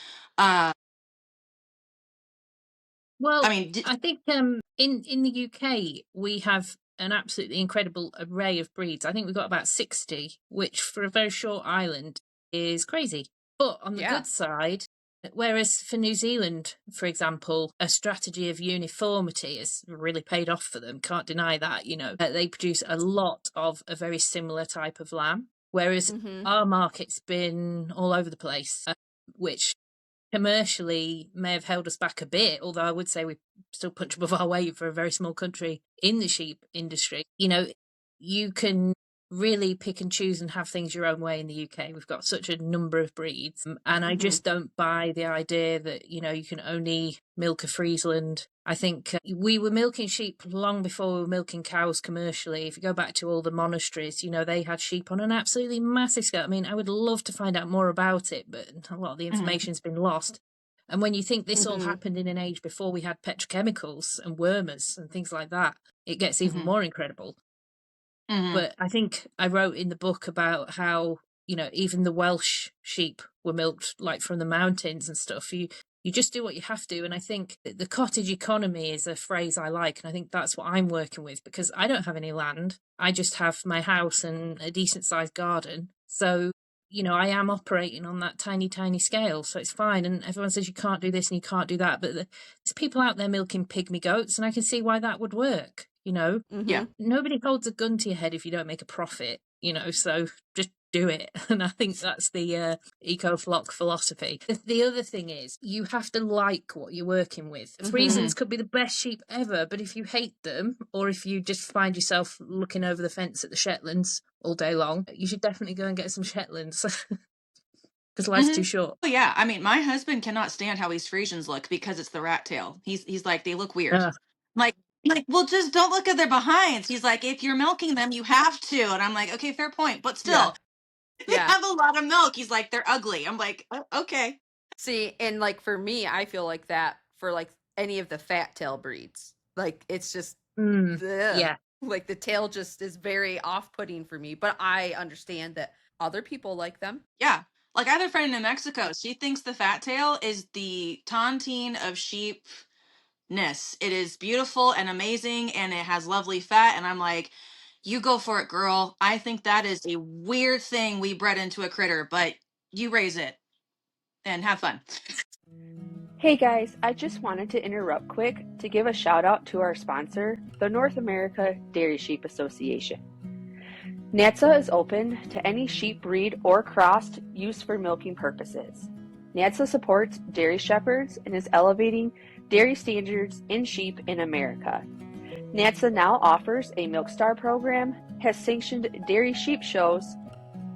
Speaker 5: Well,
Speaker 3: I
Speaker 5: think in the UK we have an absolutely incredible array of breeds. I think we've got about 60, which for a very short island is crazy. But on the good side, whereas for New Zealand, for example, a strategy of uniformity has really paid off for them. Can't deny that. They produce a lot of a very similar type of lamb, whereas our market's been all over the place, which commercially may have held us back a bit, although I would say we still punch above our weight for a very small country in the sheep industry. You can really pick and choose and have things your own way in the UK. We've got such a number of breeds, and I just don't buy the idea that, you know, you can only milk a Friesland. I think we were milking sheep long before we were milking cows commercially. If you go back to all the monasteries, you know, they had sheep on an absolutely massive scale. I mean, I would love to find out more about it, but a lot of the information's been lost. And when you think this all happened in an age before we had petrochemicals and wormers and things like that, it gets even more incredible. But I think I wrote in the book about how, you know, even the Welsh sheep were milked like from the mountains and stuff. You just do what you have to. And I think the cottage economy is a phrase I like. And I think that's what I'm working with, because I don't have any land. I just have my house and a decent sized garden. So, you know, I am operating on that tiny, tiny scale. So it's fine. And everyone says you can't do this and you can't do that. But there's people out there milking pygmy goats, and I can see why that would work. You know, nobody holds a gun to your head if you don't make a profit, you know, so just do it. And I think that's the eco-flock philosophy. The other thing is you have to like what you're working with. Frieslands could be the best sheep ever, but if you hate them, or if you just find yourself looking over the fence at the Shetlands all day long, you should definitely go and get some Shetlands. Because life's too short.
Speaker 3: Oh yeah, I mean, my husband cannot stand how these Friesians look because it's the rat tail. He's like, they look weird. Like, well, just don't look at their behinds. He's like, if you're milking them, you have to. And I'm like, okay, fair point. But still, they have a lot of milk. He's like, they're ugly. I'm like, oh, okay.
Speaker 4: See, and like for me, I feel like that for like any of the fat tail breeds. Like it's just,
Speaker 5: yeah.
Speaker 4: Like the tail just is very off-putting for me. But I understand that other people like them.
Speaker 3: Yeah. Like I have a friend in New Mexico. She thinks the fat tail is the tontine of sheep. It is beautiful and amazing, and it has lovely fat, and I'm like, you go for it, girl. I think that is a weird thing we bred into a critter, but you raise it and have fun.
Speaker 2: Hey guys, I just wanted to interrupt quick to give a shout out to our sponsor, the North America Dairy Sheep Association. NADSA is open to any sheep breed or crossed used for milking purposes. NADSA supports dairy shepherds and is elevating dairy standards in sheep in America. NADSA now offers a Milk Star program, has sanctioned dairy sheep shows,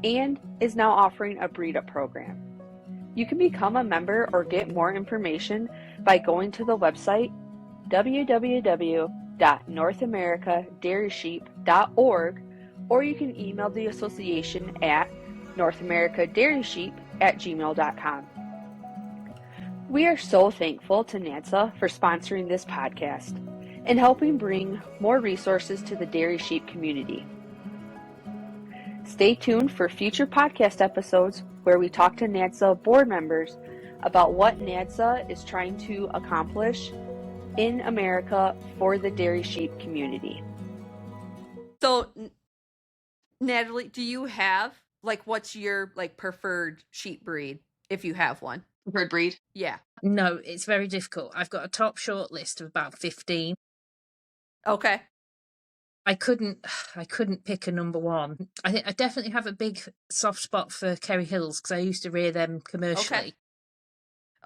Speaker 2: and is now offering a breed up program. You can become a member or get more information by going to the website www.northamericadairysheep.org, or you can email the association at northamericadairysheep@gmail.com. We are so thankful to NADSA for sponsoring this podcast and helping bring more resources to the dairy sheep community. Stay tuned for future podcast episodes where we talk to NADSA board members about what NADSA is trying to accomplish in America for the dairy sheep community.
Speaker 4: So, Natalie, do you have, like, what's your, like, preferred sheep breed, if you have one?
Speaker 3: Preferred breed?
Speaker 4: Yeah.
Speaker 5: No, it's very difficult. I've got a top short list of about 15.
Speaker 4: Okay.
Speaker 5: I couldn't pick a number one. I think I definitely have a big soft spot for Kerry Hills because I used to rear them commercially.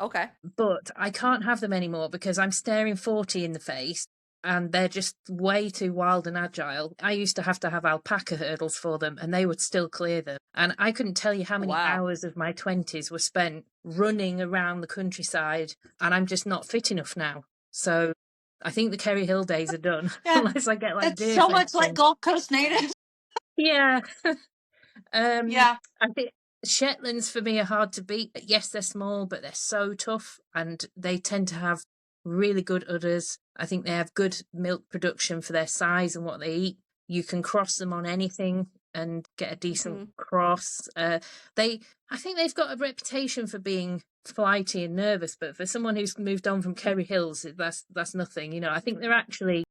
Speaker 4: Okay.
Speaker 5: But I can't have them anymore because I'm staring 40 in the face and they're just way too wild and agile. I used to have alpaca hurdles for them and they would still clear them. And I couldn't tell you how many hours of my 20s were spent running around the countryside, and I'm just not fit enough now. So I think the Kerry Hill days are done, unless I get like deer
Speaker 3: so much
Speaker 5: fencing.
Speaker 3: like Gold Coast natives.
Speaker 5: Yeah.
Speaker 3: Yeah.
Speaker 5: I think Shetlands for me are hard to beat. Yes, they're small, but they're so tough, and they tend to have really good udders. I think they have good milk production for their size and what they eat. You can cross them on anything and get a decent cross. I think they've got a reputation for being flighty and nervous, but for someone who's moved on from Kerry Hills, that's nothing. You know, I think they're actually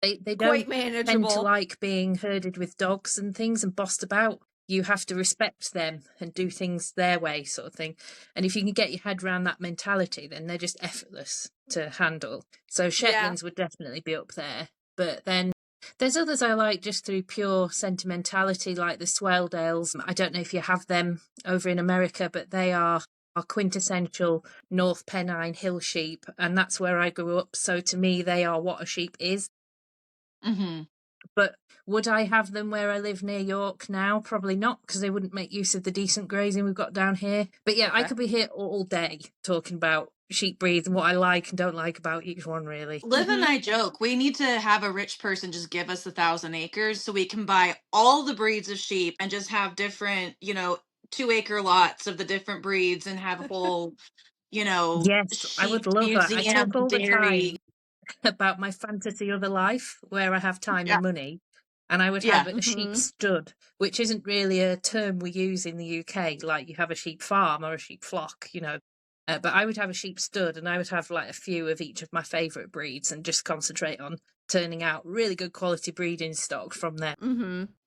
Speaker 5: they don't
Speaker 4: quite manageable.
Speaker 5: tend to like being herded with dogs and things and bossed about. You have to respect them and do things their way, sort of thing. And if you can get your head around that mentality, then they're just effortless to handle. So Shetlands would definitely be up there. But then there's others I like just through pure sentimentality, like the Swaledales. I don't know if you have them over in America, but they are quintessential North Pennine hill sheep, and that's where I grew up. So to me, they are what a sheep is.
Speaker 3: Mm-hmm.
Speaker 5: But would I have them where I live near York now? Probably not, because they wouldn't make use of the decent grazing we've got down here. But yeah, I
Speaker 4: Okay.
Speaker 5: could be here all day talking about sheep breeds and what I like and don't like about each one, really.
Speaker 3: Liv and I joke we need to have a rich person just give us 1,000 acres so we can buy all the breeds of sheep and just have different, 2-acre lots of the different breeds and have a whole,
Speaker 5: Yes, I would
Speaker 3: sheep
Speaker 5: love that. I
Speaker 3: museum,
Speaker 5: talk all the
Speaker 3: dairy.
Speaker 5: time about my fantasy other life where I have time
Speaker 3: Yeah,
Speaker 5: and money, and I would
Speaker 3: yeah.
Speaker 5: have a sheep stud, which isn't really a term we use in the UK, like you have a sheep farm or a sheep flock, but I would have a sheep stud, and I would have like a few of each of my favourite breeds and just concentrate on turning out really good quality breeding stock from there.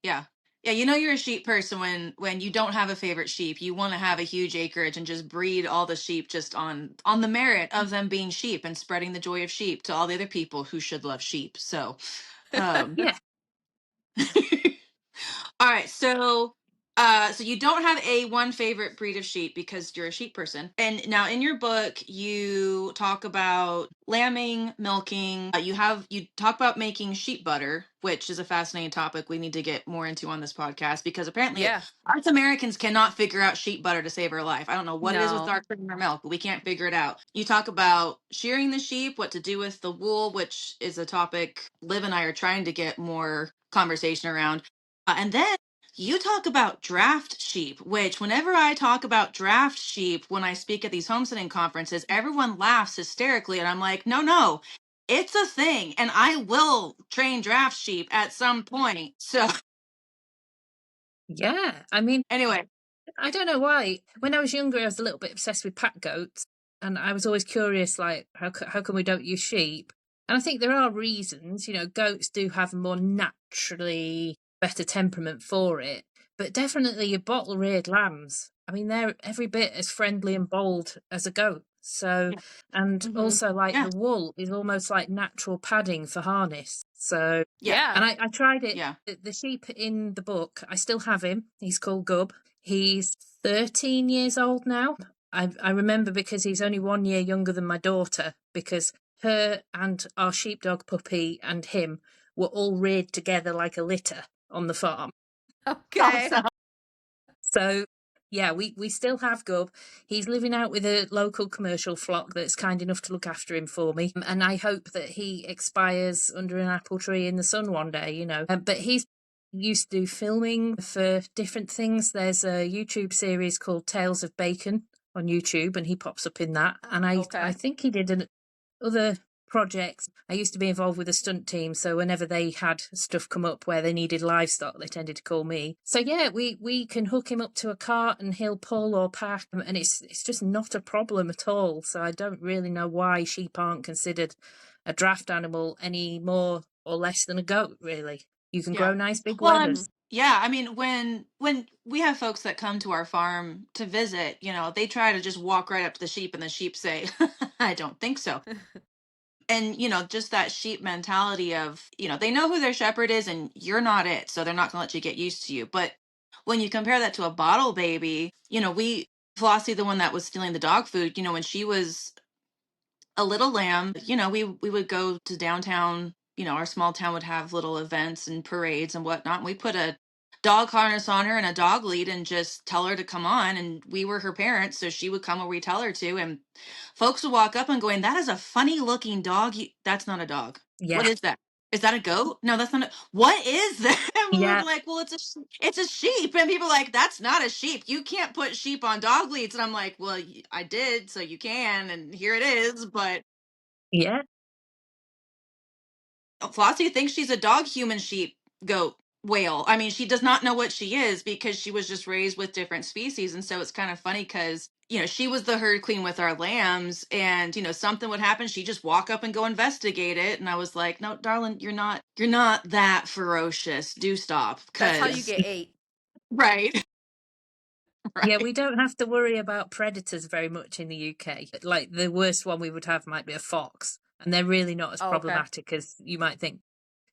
Speaker 3: Yeah. Yeah, you're a sheep person when you don't have a favorite sheep. You want to have a huge acreage and just breed all the sheep just on the merit of them being sheep and spreading the joy of sheep to all the other people who should love sheep. So,
Speaker 5: Yeah.
Speaker 3: all right, so you don't have a one favorite breed of sheep because you're a sheep person. And now in your book you talk about lambing, milking. You talk about making sheep butter, which is a fascinating topic we need to get more into on this podcast because apparently
Speaker 4: Yeah.
Speaker 3: us Americans cannot figure out sheep butter to save our life. I don't know what it is with
Speaker 4: No.
Speaker 3: our cream or milk, but we can't figure it out. You talk about shearing the sheep, what to do with the wool, which is a topic Liv and I are trying to get more conversation around. And then you talk about draft sheep, which whenever I talk about draft sheep, when I speak at these homesteading conferences, everyone laughs hysterically. And I'm like, no, it's a thing. And I will train draft sheep at some point. So
Speaker 5: Yeah. I mean,
Speaker 3: anyway,
Speaker 5: I don't know why. When I was younger, I was a little bit obsessed with pack goats, and I was always curious, like, how come we don't use sheep? And I think there are reasons. Goats do have a more naturally better temperament for it, but definitely your bottle reared lambs. I mean, they're every bit as friendly and bold as a goat. So, and also like
Speaker 3: yeah,
Speaker 5: the wool is almost like natural padding for harness. So,
Speaker 3: yeah,
Speaker 5: and I tried it.
Speaker 3: yeah.
Speaker 5: The sheep in the book, I still have him. He's called Gub. He's 13 years old now. I remember because he's only 1 year younger than my daughter, because her and our sheepdog puppy and him were all reared together like a litter on the farm.
Speaker 4: Okay.
Speaker 3: Awesome.
Speaker 5: So, yeah, we still have Gub. He's living out with a local commercial flock that's kind enough to look after him for me. And I hope that he expires under an apple tree in the sun one day, But he's used to do filming for different things. There's a YouTube series called Tales of Bacon on YouTube, and he pops up in that. And I think he did other projects. I used to be involved with a stunt team, so whenever they had stuff come up where they needed livestock, they tended to call me. So yeah, we can hook him up to a cart and he'll pull or pack, and it's just not a problem at all. So I don't really know why sheep aren't considered a draft animal any more or less than a goat, really. You can grow nice big leathers.
Speaker 3: Yeah, I mean, when we have folks that come to our farm to visit, they try to just walk right up to the sheep and the sheep say, I don't think so. And, just that sheep mentality of, they know who their shepherd is and you're not it. So they're not going to let you get used to you. But when you compare that to a bottle baby, Flossie, the one that was stealing the dog food, when she was a little lamb, we would go to downtown, our small town would have little events and parades and whatnot. And we put a dog harness on her and a dog lead and just tell her to come on. And we were her parents, so she would come where we tell her to. And folks would walk up and going, that is a funny looking dog. That's not a dog.
Speaker 5: Yeah.
Speaker 3: What is that? Is that a goat? No, that's not. What is that? And we were like, well, it's a sheep. And people are like, that's not a sheep. You can't put sheep on dog leads. And I'm like, well, I did, so you can. And here it is. But
Speaker 5: yeah,
Speaker 3: Flossie thinks she's a dog, human, sheep, goat, whale. I mean, she does not know what she is because she was just raised with different species. And so it's kind of funny because, she was the herd queen with our lambs and, something would happen. She'd just walk up and go investigate it. And I was like, no, darling, you're not that ferocious. Do stop.
Speaker 4: That's how you get ate.
Speaker 3: Right. Right.
Speaker 5: Yeah, we don't have to worry about predators very much in the UK. Like the worst one we would have might be a fox, and they're really not as problematic as you might think.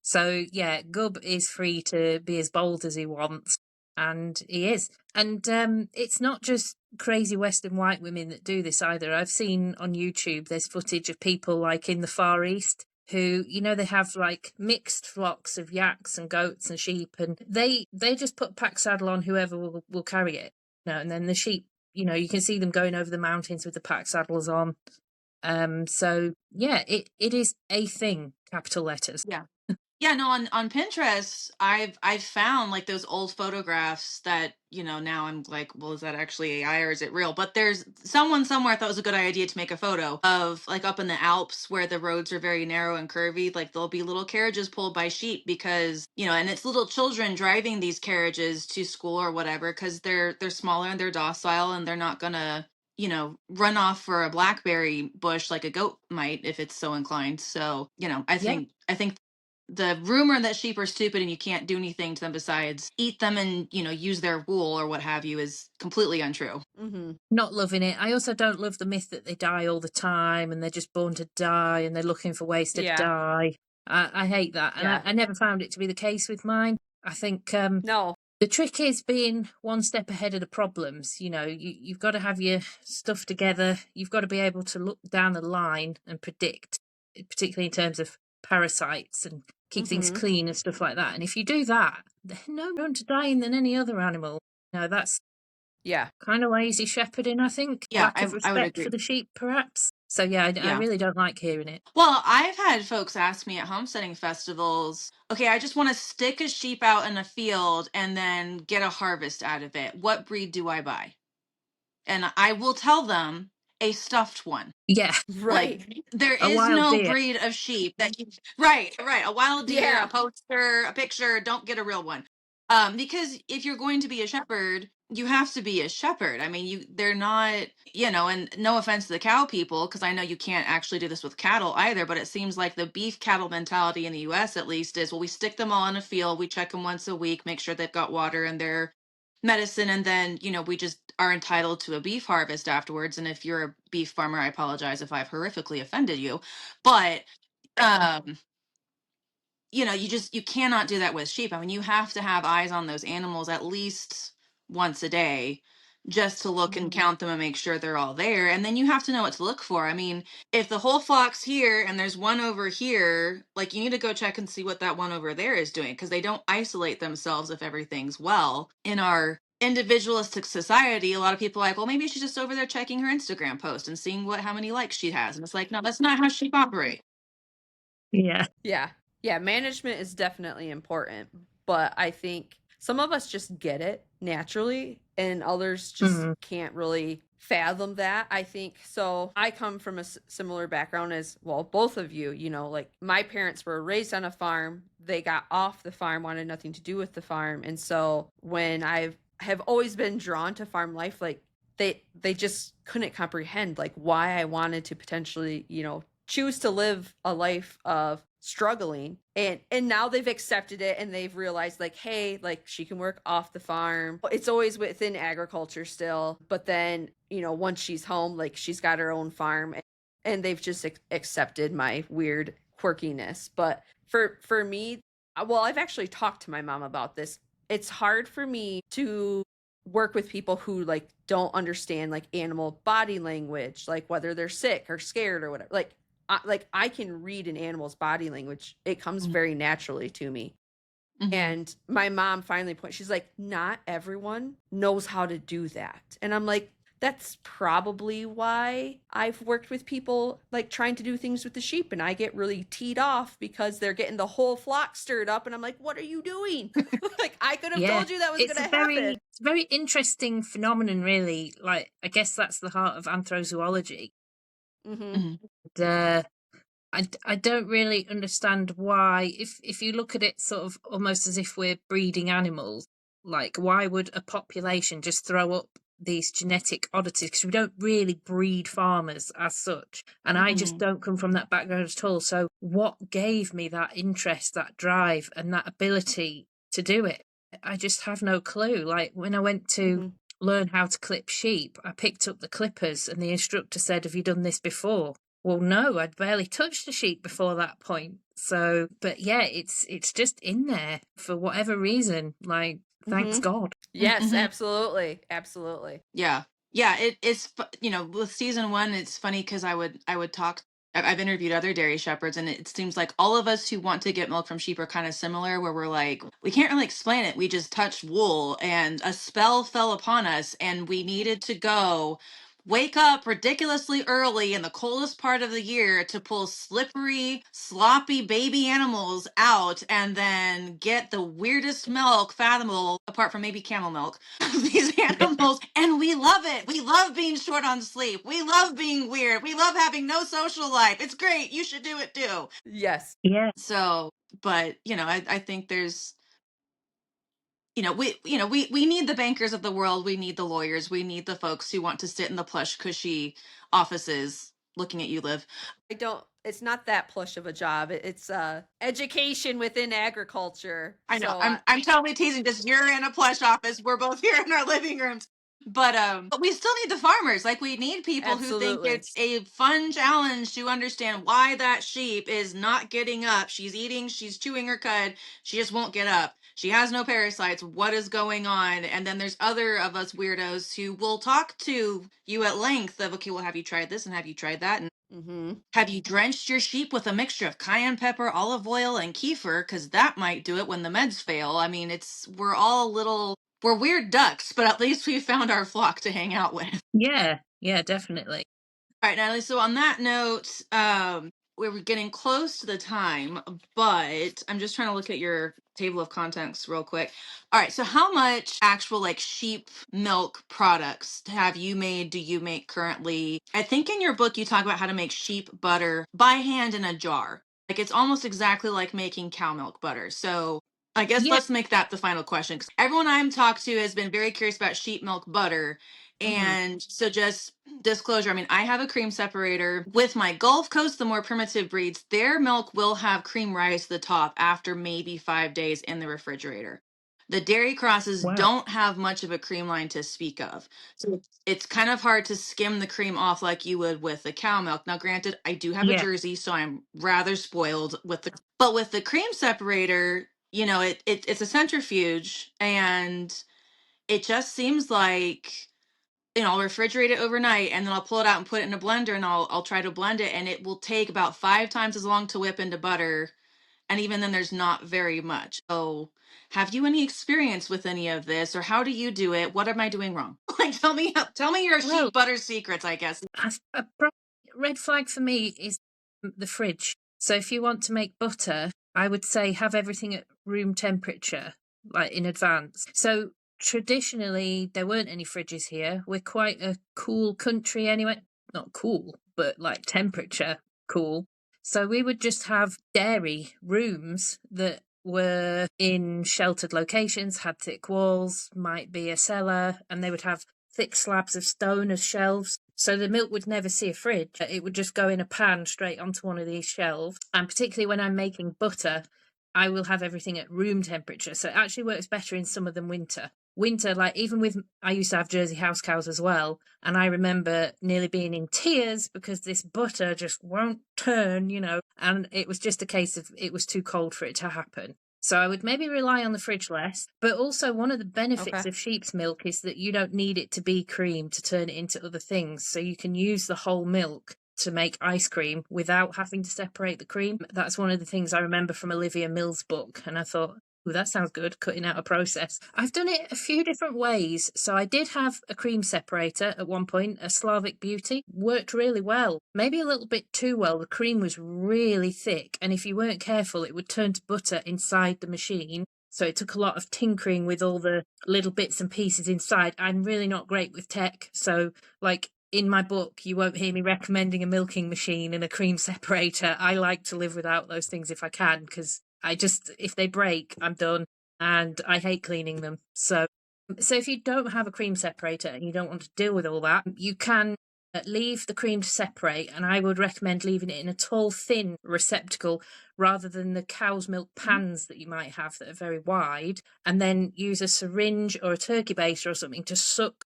Speaker 5: So yeah, Gub is free to be as bold as he wants, and he is. And it's not just crazy Western white women that do this either. I've seen on YouTube there's footage of people like in the Far East who, you know, they have like mixed flocks of yaks and goats and sheep, and they just put pack saddle on whoever will carry it. You know, and then the sheep, you know, you can see them going over the mountains with the pack saddles on. So yeah, it is a thing, capital letters.
Speaker 3: Yeah. Yeah, no, on Pinterest, I've found like those old photographs that, you know, now I'm like, well, is that actually AI or is it real? But there's someone somewhere thought it was a good idea to make a photo of like up in the Alps where the roads are very narrow and curvy, like there'll be little carriages pulled by sheep because, you know, and it's little children driving these carriages to school or whatever because they're smaller and they're docile and they're not gonna, you know, run off for a blackberry bush like a goat might if it's so inclined. So, you know, I think the rumor that sheep are stupid and you can't do anything to them besides eat them and, you know, use their wool or what have you is completely untrue.
Speaker 4: Mm-hmm.
Speaker 5: Not loving it. I also don't love the myth that they die all the time and they're just born to die and they're looking for ways to die. I hate that. And I never found it to be the case with mine. I think
Speaker 4: no.
Speaker 5: The trick is being one step ahead of the problems. You know, you've got to have your stuff together. You've got to be able to look down the line and predict, particularly in terms of parasites and keep things clean and stuff like that. And if you do that, they're no more to dying than any other animal. You know, that's kind of lazy shepherding, I think.
Speaker 3: Yeah,
Speaker 5: lack of respect for the sheep, perhaps. So I really don't like hearing it.
Speaker 3: Well, I've had folks ask me at homesteading festivals, okay, I just want to stick a sheep out in a field and then get a harvest out of it. What breed do I buy? And I will tell them a stuffed one.
Speaker 5: Yeah,
Speaker 4: right.
Speaker 3: Like, there is no breed of sheep that you, right. A wild deer, a poster, a picture. Don't get a real one. Because if you're going to be a shepherd, you have to be a shepherd. I mean, they're not, you know, and no offense to the cow people, because I know you can't actually do this with cattle either, but it seems like the beef cattle mentality in the US at least is, well, we stick them all in a field, we check them once a week, make sure they've got water and their medicine, and then, you know, we just are entitled to a beef harvest afterwards. And if you're a beef farmer, I apologize if I've horrifically offended you, but you know, you cannot do that with sheep. I mean, you have to have eyes on those animals at least once a day just to look and count them and make sure they're all there. And then you have to know what to look for. I mean, if the whole flock's here and there's one over here, like, you need to go check and see what that one over there is doing, because they don't isolate themselves if everything's well. In our individualistic society, a lot of people are like, well, maybe she's just over there checking her Instagram post and seeing how many likes she has. And it's like, no, that's not how sheep operate.
Speaker 4: Yeah, management is definitely important, but I think some of us just get it naturally and others just can't really fathom that, I think. So I come from a similar background as, well, both of you, you know, like my parents were raised on a farm. They got off the farm, wanted nothing to do with the farm. And so when I have always been drawn to farm life, like they just couldn't comprehend like why I wanted to potentially, you know, choose to live a life of struggling, and now they've accepted it and they've realized like, hey, like she can work off the farm. It's always within agriculture still, but then, you know, once she's home, like she's got her own farm, and they've just accepted my weird quirkiness. But for me, well, I've actually talked to my mom about this. It's hard for me to work with people who like don't understand like animal body language, like whether they're sick or scared or whatever. Like I can read an animal's body language. It comes very naturally to me. And my mom finally she's like, not everyone knows how to do that. And I'm like, that's probably why I've worked with people like trying to do things with the sheep, and I get really teed off because they're getting the whole flock stirred up, and I'm like, what are you doing? Like, I could have told you that was going to happen.
Speaker 5: It's a very interesting phenomenon, really. Like, I guess that's the heart of anthrozoology. I don't really understand why, if you look at it sort of almost as if we're breeding animals, like why would a population just throw up these genetic oddities? Because we don't really breed farmers as such, and I just don't come from that background at all. So what gave me that interest, that drive, and that ability to do it? I just have no clue. Like when I went to learn how to clip sheep, I picked up the clippers and the instructor said, have you done this before? Well, no, I'd barely touched a sheep before that point. So, but yeah, it's just in there for whatever reason. Like, thanks God.
Speaker 4: Yes, absolutely.
Speaker 3: Yeah. It's, you know, with season 1, it's funny because I would talk I've interviewed other dairy shepherds, and it seems like all of us who want to get milk from sheep are kind of similar, where we're like, we can't really explain it. We just touched wool, and a spell fell upon us, and we needed to go wake up ridiculously early in the coldest part of the year to pull slippery, sloppy baby animals out and then get the weirdest milk fathomable, apart from maybe camel milk, of these animals. And we love it. We love being short on sleep. We love being weird. We love having no social life. It's great. You should do it too.
Speaker 4: Yes.
Speaker 5: Yeah.
Speaker 3: So, but I think there's, we need the bankers of the world. We need the lawyers. We need the folks who want to sit in the plush, cushy offices looking at you live.
Speaker 4: It's not that plush of a job. It's education within agriculture.
Speaker 3: I know.
Speaker 4: So,
Speaker 3: I'm totally teasing. Just you're in a plush office. We're both here in our living rooms. But we still need the farmers. Like, we need people who think
Speaker 4: Absolutely.
Speaker 3: it's a fun challenge to understand why that sheep is not getting up. She's eating, she's chewing her cud, she just won't get up. She has no parasites. What is going on? And then there's other of us weirdos who will talk to you at length of, okay, well, have you tried this and have you tried that? And
Speaker 4: mm-hmm.
Speaker 3: have you drenched your sheep with a mixture of cayenne pepper, olive oil, and kefir? Because that might do it when the meds fail. I mean, we're weird ducks, but at least we found our flock to hang out with.
Speaker 5: Yeah, definitely.
Speaker 3: All right, Natalie. So on that note, we were getting close to the time, but I'm just trying to look at your table of contents real quick. All right, so how much actual like sheep milk products do you make currently? I think in your book you talk about how to make sheep butter by hand in a jar. Like, it's almost exactly like making cow milk butter. So I guess let's make that the final question, because everyone I'm talked to has been very curious about sheep milk butter. And so, just disclosure, I mean, I have a cream separator. With my Gulf Coast, the more primitive breeds, their milk will have cream rise to the top after maybe 5 days in the refrigerator. The dairy crosses don't have much of a cream line to speak of. So it's kind of hard to skim the cream off like you would with the cow milk. Now, granted, I do have a Jersey, so I'm rather spoiled but with the cream separator, it's a centrifuge, and it just seems like, I'll refrigerate it overnight, and then I'll pull it out and put it in a blender, and I'll try to blend it, and it will take about 5 times as long to whip into butter, and even then there's not very much. So, have you any experience with any of this, or how do you do it? What am I doing wrong? Like, tell me your sheep butter secrets, I guess.
Speaker 5: A red flag for me is the fridge. So if you want to make butter, I would say have everything at room temperature, like in advance. So traditionally, there weren't any fridges here. We're quite a cool country anyway. Not cool, but like temperature cool. So we would just have dairy rooms that were in sheltered locations, had thick walls, might be a cellar, and they would have thick slabs of stone as shelves. So the milk would never see a fridge. It would just go in a pan straight onto one of these shelves. And particularly when I'm making butter, I will have everything at room temperature. So it actually works better in summer than winter. Winter, like even with, I used to have Jersey house cows as well. And I remember nearly being in tears because this butter just won't turn, and it was just a case of it was too cold for it to happen. So I would maybe rely on the fridge less. But also one of the benefits of sheep's milk is that you don't need it to be cream to turn it into other things. So you can use the whole milk to make ice cream without having to separate the cream. That's one of the things I remember from Olivia Mill's book. And I thought, oh, that sounds good, cutting out a process. I've done it a few different ways. So I did have a cream separator at one point, a Slavic Beauty. Worked really well. Maybe a little bit too well. The cream was really thick. And if you weren't careful, it would turn to butter inside the machine. So it took a lot of tinkering with all the little bits and pieces inside. I'm really not great with tech. So, like, in my book, you won't hear me recommending a milking machine and a cream separator. I like to live without those things if I can, because if they break, I'm done, and I hate cleaning them. So if you don't have a cream separator and you don't want to deal with all that, you can leave the cream to separate, and I would recommend leaving it in a tall, thin receptacle rather than the cow's milk pans that you might have that are very wide, and then use a syringe or a turkey baster or something to suck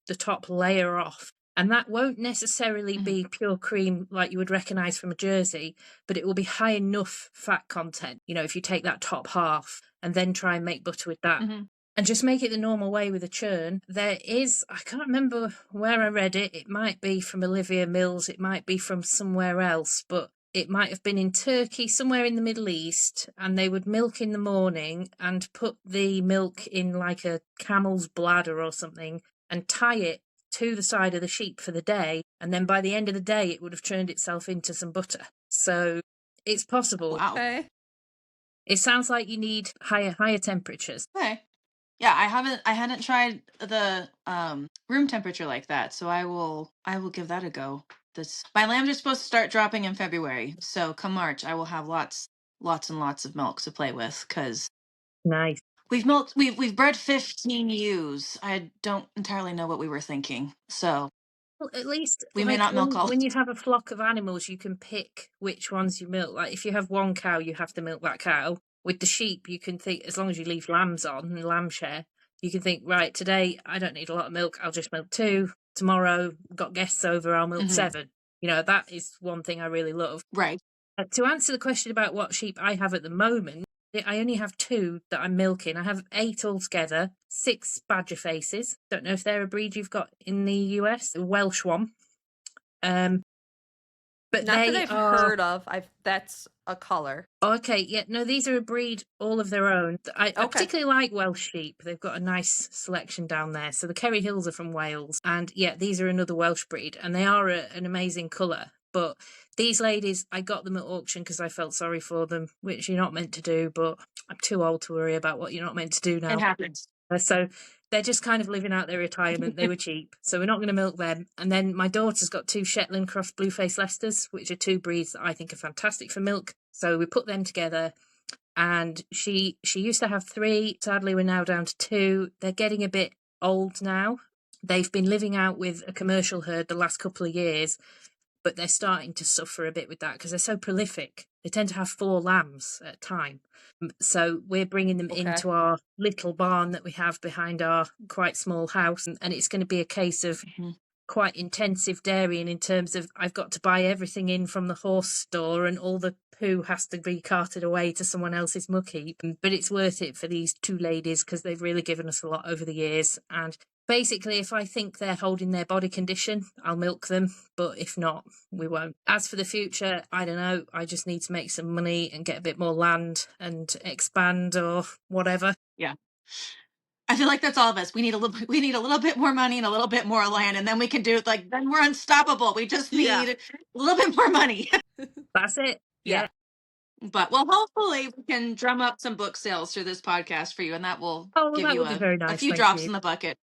Speaker 5: the top layer off. And that won't necessarily be pure cream like you would recognise from a Jersey, but it will be high enough fat content, if you take that top half and then try and make butter with that. and just make it the normal way with a churn. There is, I can't remember where I read it. It might be from Olivia Mills. It might be from somewhere else, but it might have been in Turkey, somewhere in the Middle East, and they would milk in the morning and put the milk in like a camel's bladder or something and tie it to the side of the sheep for the day. And then by the end of the day, it would have churned itself into some butter. So it's possible.
Speaker 3: Wow.
Speaker 4: Okay.
Speaker 5: It sounds like you need higher temperatures.
Speaker 3: Okay. Yeah, I hadn't tried the room temperature like that, so I will give that a go. My lambs are supposed to start dropping in February, so come March I will have lots and lots of milk to play with, because
Speaker 5: Nice.
Speaker 3: we've bred 15 ewes. I don't entirely know what we were thinking, so
Speaker 5: Well, at least
Speaker 3: we may not milk all.
Speaker 5: when you have a flock of animals, you can pick which ones you milk. Like if you have one cow, you have to milk that cow. With the sheep, you can think, as long as you leave lambs on and lamb share, you can think, right, today I don't need a lot of milk, I'll just milk 2. Tomorrow, got guests over, I'll milk 7. You know, that is one thing I really love.
Speaker 3: Right.
Speaker 5: To answer the question about what sheep I have at the moment, I only have 2 that I'm milking. I have 8 altogether, 6 badger faces. Don't know if they're a breed you've got in the US, a Welsh one. But
Speaker 4: Not
Speaker 5: they
Speaker 4: that I've
Speaker 5: are...
Speaker 4: heard of. That's a color.
Speaker 5: Okay, yeah, no, these are a breed all of their own. I particularly like Welsh sheep. They've got a nice selection down there. So the Kerry Hills are from Wales. And yeah, these are another Welsh breed. And they are an amazing colour. But these ladies, I got them at auction because I felt sorry for them, which you're not meant to do. But I'm too old to worry about what you're not meant to do now.
Speaker 3: It happens.
Speaker 5: So they're just kind of living out their retirement. They were cheap, so we're not going to milk them. And then my daughter's got 2 Shetland cross Blueface Leicesters, which are 2 breeds that I think are fantastic for milk. So we put them together, and she used to have 3. Sadly, we're now down to 2. They're getting a bit old now. They've been living out with a commercial herd the last couple of years, but they're starting to suffer a bit with that because they're so prolific. They tend to have 4 lambs at a time. So we're bringing them into our little barn that we have behind our quite small house. And it's going to be a case of quite intensive dairying in terms of I've got to buy everything in from the horse store, and all the poo has to be carted away to someone else's muck heap. But it's worth it for these 2 ladies because they've really given us a lot over the years. And basically, if I think they're holding their body condition, I'll milk them. But if not, we won't. As for the future, I don't know. I just need to make some money and get a bit more land and expand or whatever.
Speaker 3: Yeah. I feel like that's all of us. We need a little bit more money and a little bit more land, and then we can do it. Like, then we're unstoppable. We just need a little bit more money.
Speaker 5: That's it. Yeah.
Speaker 3: But well, hopefully we can drum up some book sales through this podcast for you, and that will give you a few drops in the bucket.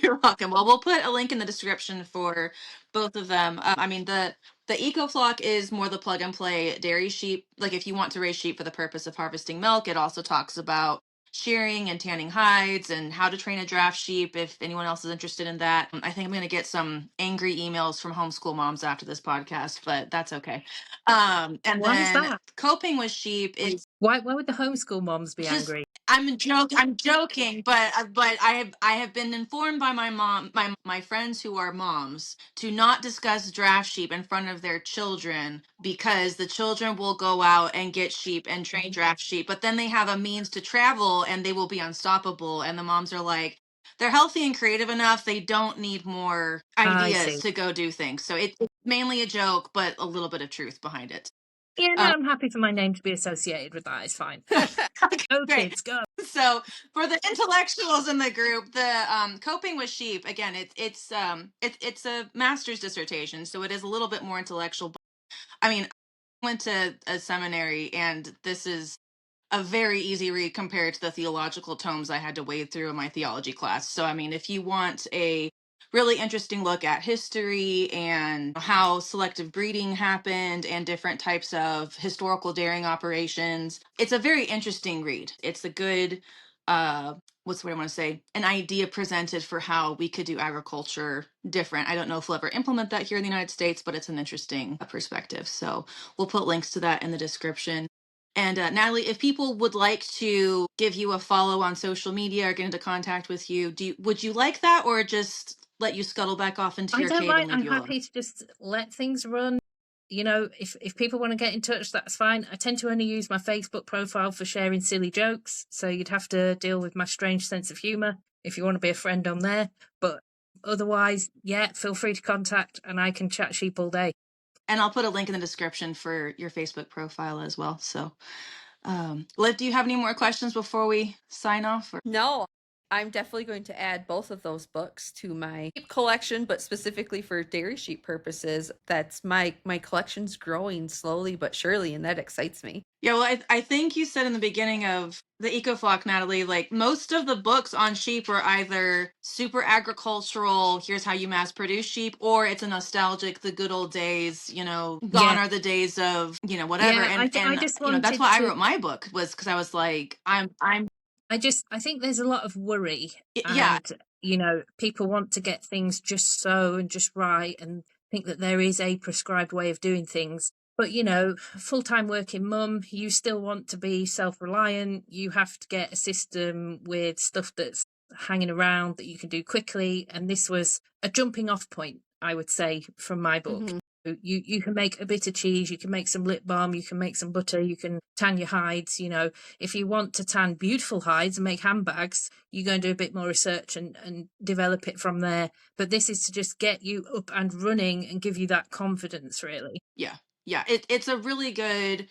Speaker 3: You're welcome. Well, we'll put a link in the description for both of them. I mean, the Eco Flock is more the plug and play dairy sheep. Like, if you want to raise sheep for the purpose of harvesting milk, it also talks about shearing and tanning hides and how to train a draft sheep, if anyone else is interested in that. I think I'm going to get some angry emails from homeschool moms after this podcast, but that's okay. And
Speaker 5: Why is
Speaker 3: then
Speaker 5: that?
Speaker 3: coping with sheep is...
Speaker 5: Why would the homeschool moms be angry?
Speaker 3: I'm joking, but I have been informed by my mom, my friends who are moms, to not discuss draft sheep in front of their children, because the children will go out and get sheep and train draft sheep, but then they have a means to travel and they will be unstoppable. And the moms are like, they're healthy and creative enough. They don't need more ideas to go do things. So it's mainly a joke, but a little bit of truth behind it.
Speaker 5: Yeah, no, I'm happy for my name to be associated with that. It's fine. Go kids, go.
Speaker 3: So for the intellectuals in the group, the coping with sheep, again, it's a master's dissertation, so it is a little bit more intellectual. But, I mean, I went to a seminary, and this is a very easy read compared to the theological tomes I had to wade through in my theology class. So, I mean, if you want a really interesting look at history and how selective breeding happened and different types of historical dairying operations, it's a very interesting read. It's a good, what's what I want to say, an idea presented for how we could do agriculture different. I don't know if we'll ever implement that here in the United States, but it's an interesting perspective. So we'll put links to that in the description. And Natalie, if people would like to give you a follow on social media or get into contact with you, would you like that, or just let you scuttle back off into your cave and leave you alone?
Speaker 5: I'm happy to just let things run. if people want to get in touch, that's fine. I tend to only use my Facebook profile for sharing silly jokes, so you'd have to deal with my strange sense of humour if you want to be a friend on there. But otherwise, yeah, feel free to contact, and I can chat sheep all day.
Speaker 3: And I'll put a link in the description for your Facebook profile as well. So, Liv, do you have any more questions before we sign off?
Speaker 4: No, I'm definitely going to add both of those books to my collection, but specifically for dairy sheep purposes. That's my collection's growing slowly but surely, and that excites me.
Speaker 3: Yeah, well, I think you said in the beginning of the EcoFlock, Natalie, like most of the books on sheep are either super agricultural, here's how you mass produce sheep, or it's a nostalgic, the good old days, gone are the days of, whatever.
Speaker 5: Yeah, I just wanted
Speaker 3: that's why I
Speaker 5: to-
Speaker 3: wrote my book, was because I was like, I
Speaker 5: think there's a lot of worry.
Speaker 3: Yeah.
Speaker 5: And, people want to get things just so and just right and think that there is a prescribed way of doing things. But, full-time working mum, you still want to be self-reliant. You have to get a system with stuff that's hanging around that you can do quickly. And this was a jumping off point, I would say, from my book.
Speaker 4: Mhm.
Speaker 5: You can make a bit of cheese, you can make some lip balm, you can make some butter, you can tan your hides. If you want to tan beautiful hides and make handbags, you're going to do a bit more research and develop it from there. But this is to just get you up and running and give you that confidence, really.
Speaker 3: Yeah. It's a really good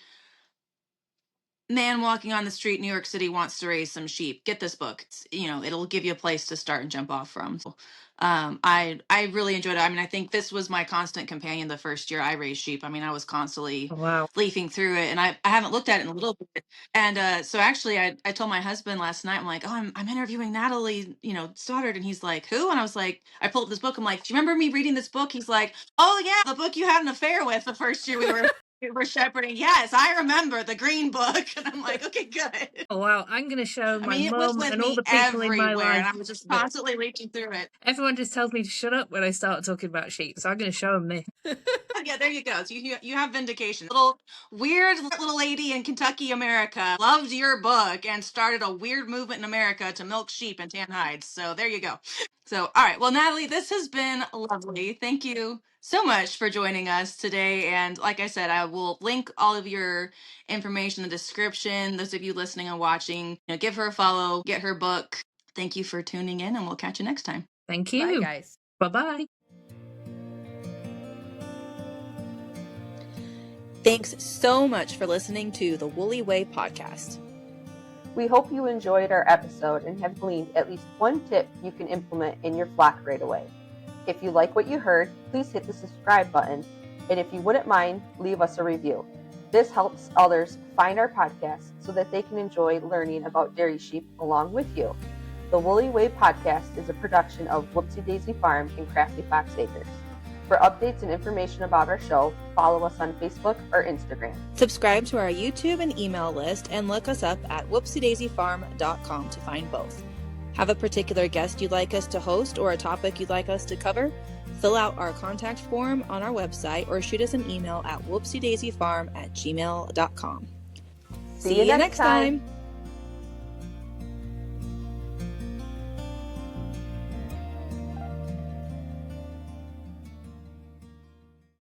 Speaker 3: man walking on the street, New York City, wants to raise some sheep. Get this book. It'll give you a place to start and jump off from. So, I really enjoyed it. I mean, I think this was my constant companion the first year I raised sheep. I mean, I was constantly leafing through it, and I haven't looked at it in a little bit. And so actually, I told my husband last night, I'm like, oh, I'm interviewing Natalie, Stoddard, and he's like, who? And I was like, I pulled up this book. I'm like, do you remember me reading this book? He's like, oh yeah, the book you had an affair with the first year we were shepherding. Yes, I remember the green book. And I'm like, okay, good.
Speaker 5: Oh wow, I'm going to show my
Speaker 3: it was
Speaker 5: mum
Speaker 3: with
Speaker 5: and all
Speaker 3: me
Speaker 5: the people in my
Speaker 3: everywhere, and I
Speaker 5: life.
Speaker 3: was just constantly reaching through it.
Speaker 5: Everyone just tells me to shut up when I start talking about sheep, so I'm going to show them this.
Speaker 3: Yeah, there you go. So you have vindication. Weird little lady in Kentucky, America, loved your book and started a weird movement in America to milk sheep and tan hides. So there you go. So, all right. Well, Natalie, this has been lovely. Thank you so much for joining us today. And like I said, I will link all of your information in the description. Those of you listening and watching, give her a follow, get her book. Thank you for tuning in, and we'll catch you next time.
Speaker 5: Thank you.
Speaker 4: Bye, guys.
Speaker 5: Bye-bye.
Speaker 6: Thanks so much for listening to the Woolly Way podcast.
Speaker 2: We hope you enjoyed our episode and have gleaned at least one tip you can implement in your flock right away. If you like what you heard, please hit the subscribe button, and if you wouldn't mind, leave us a review. This helps others find our podcast so that they can enjoy learning about dairy sheep along with you. The Woolly Way podcast is a production of Whoopsie Daisy Farm in Crafty Fox Acres. For updates and information about our show, follow us on Facebook or Instagram.
Speaker 6: Subscribe to our YouTube and email list and look us up at whoopsiedaisyfarm.com to find both. Have a particular guest you'd like us to host or a topic you'd like us to cover? Fill out our contact form on our website or shoot us an email at whoopsiedaisyfarm@gmail.com.
Speaker 2: See you next time.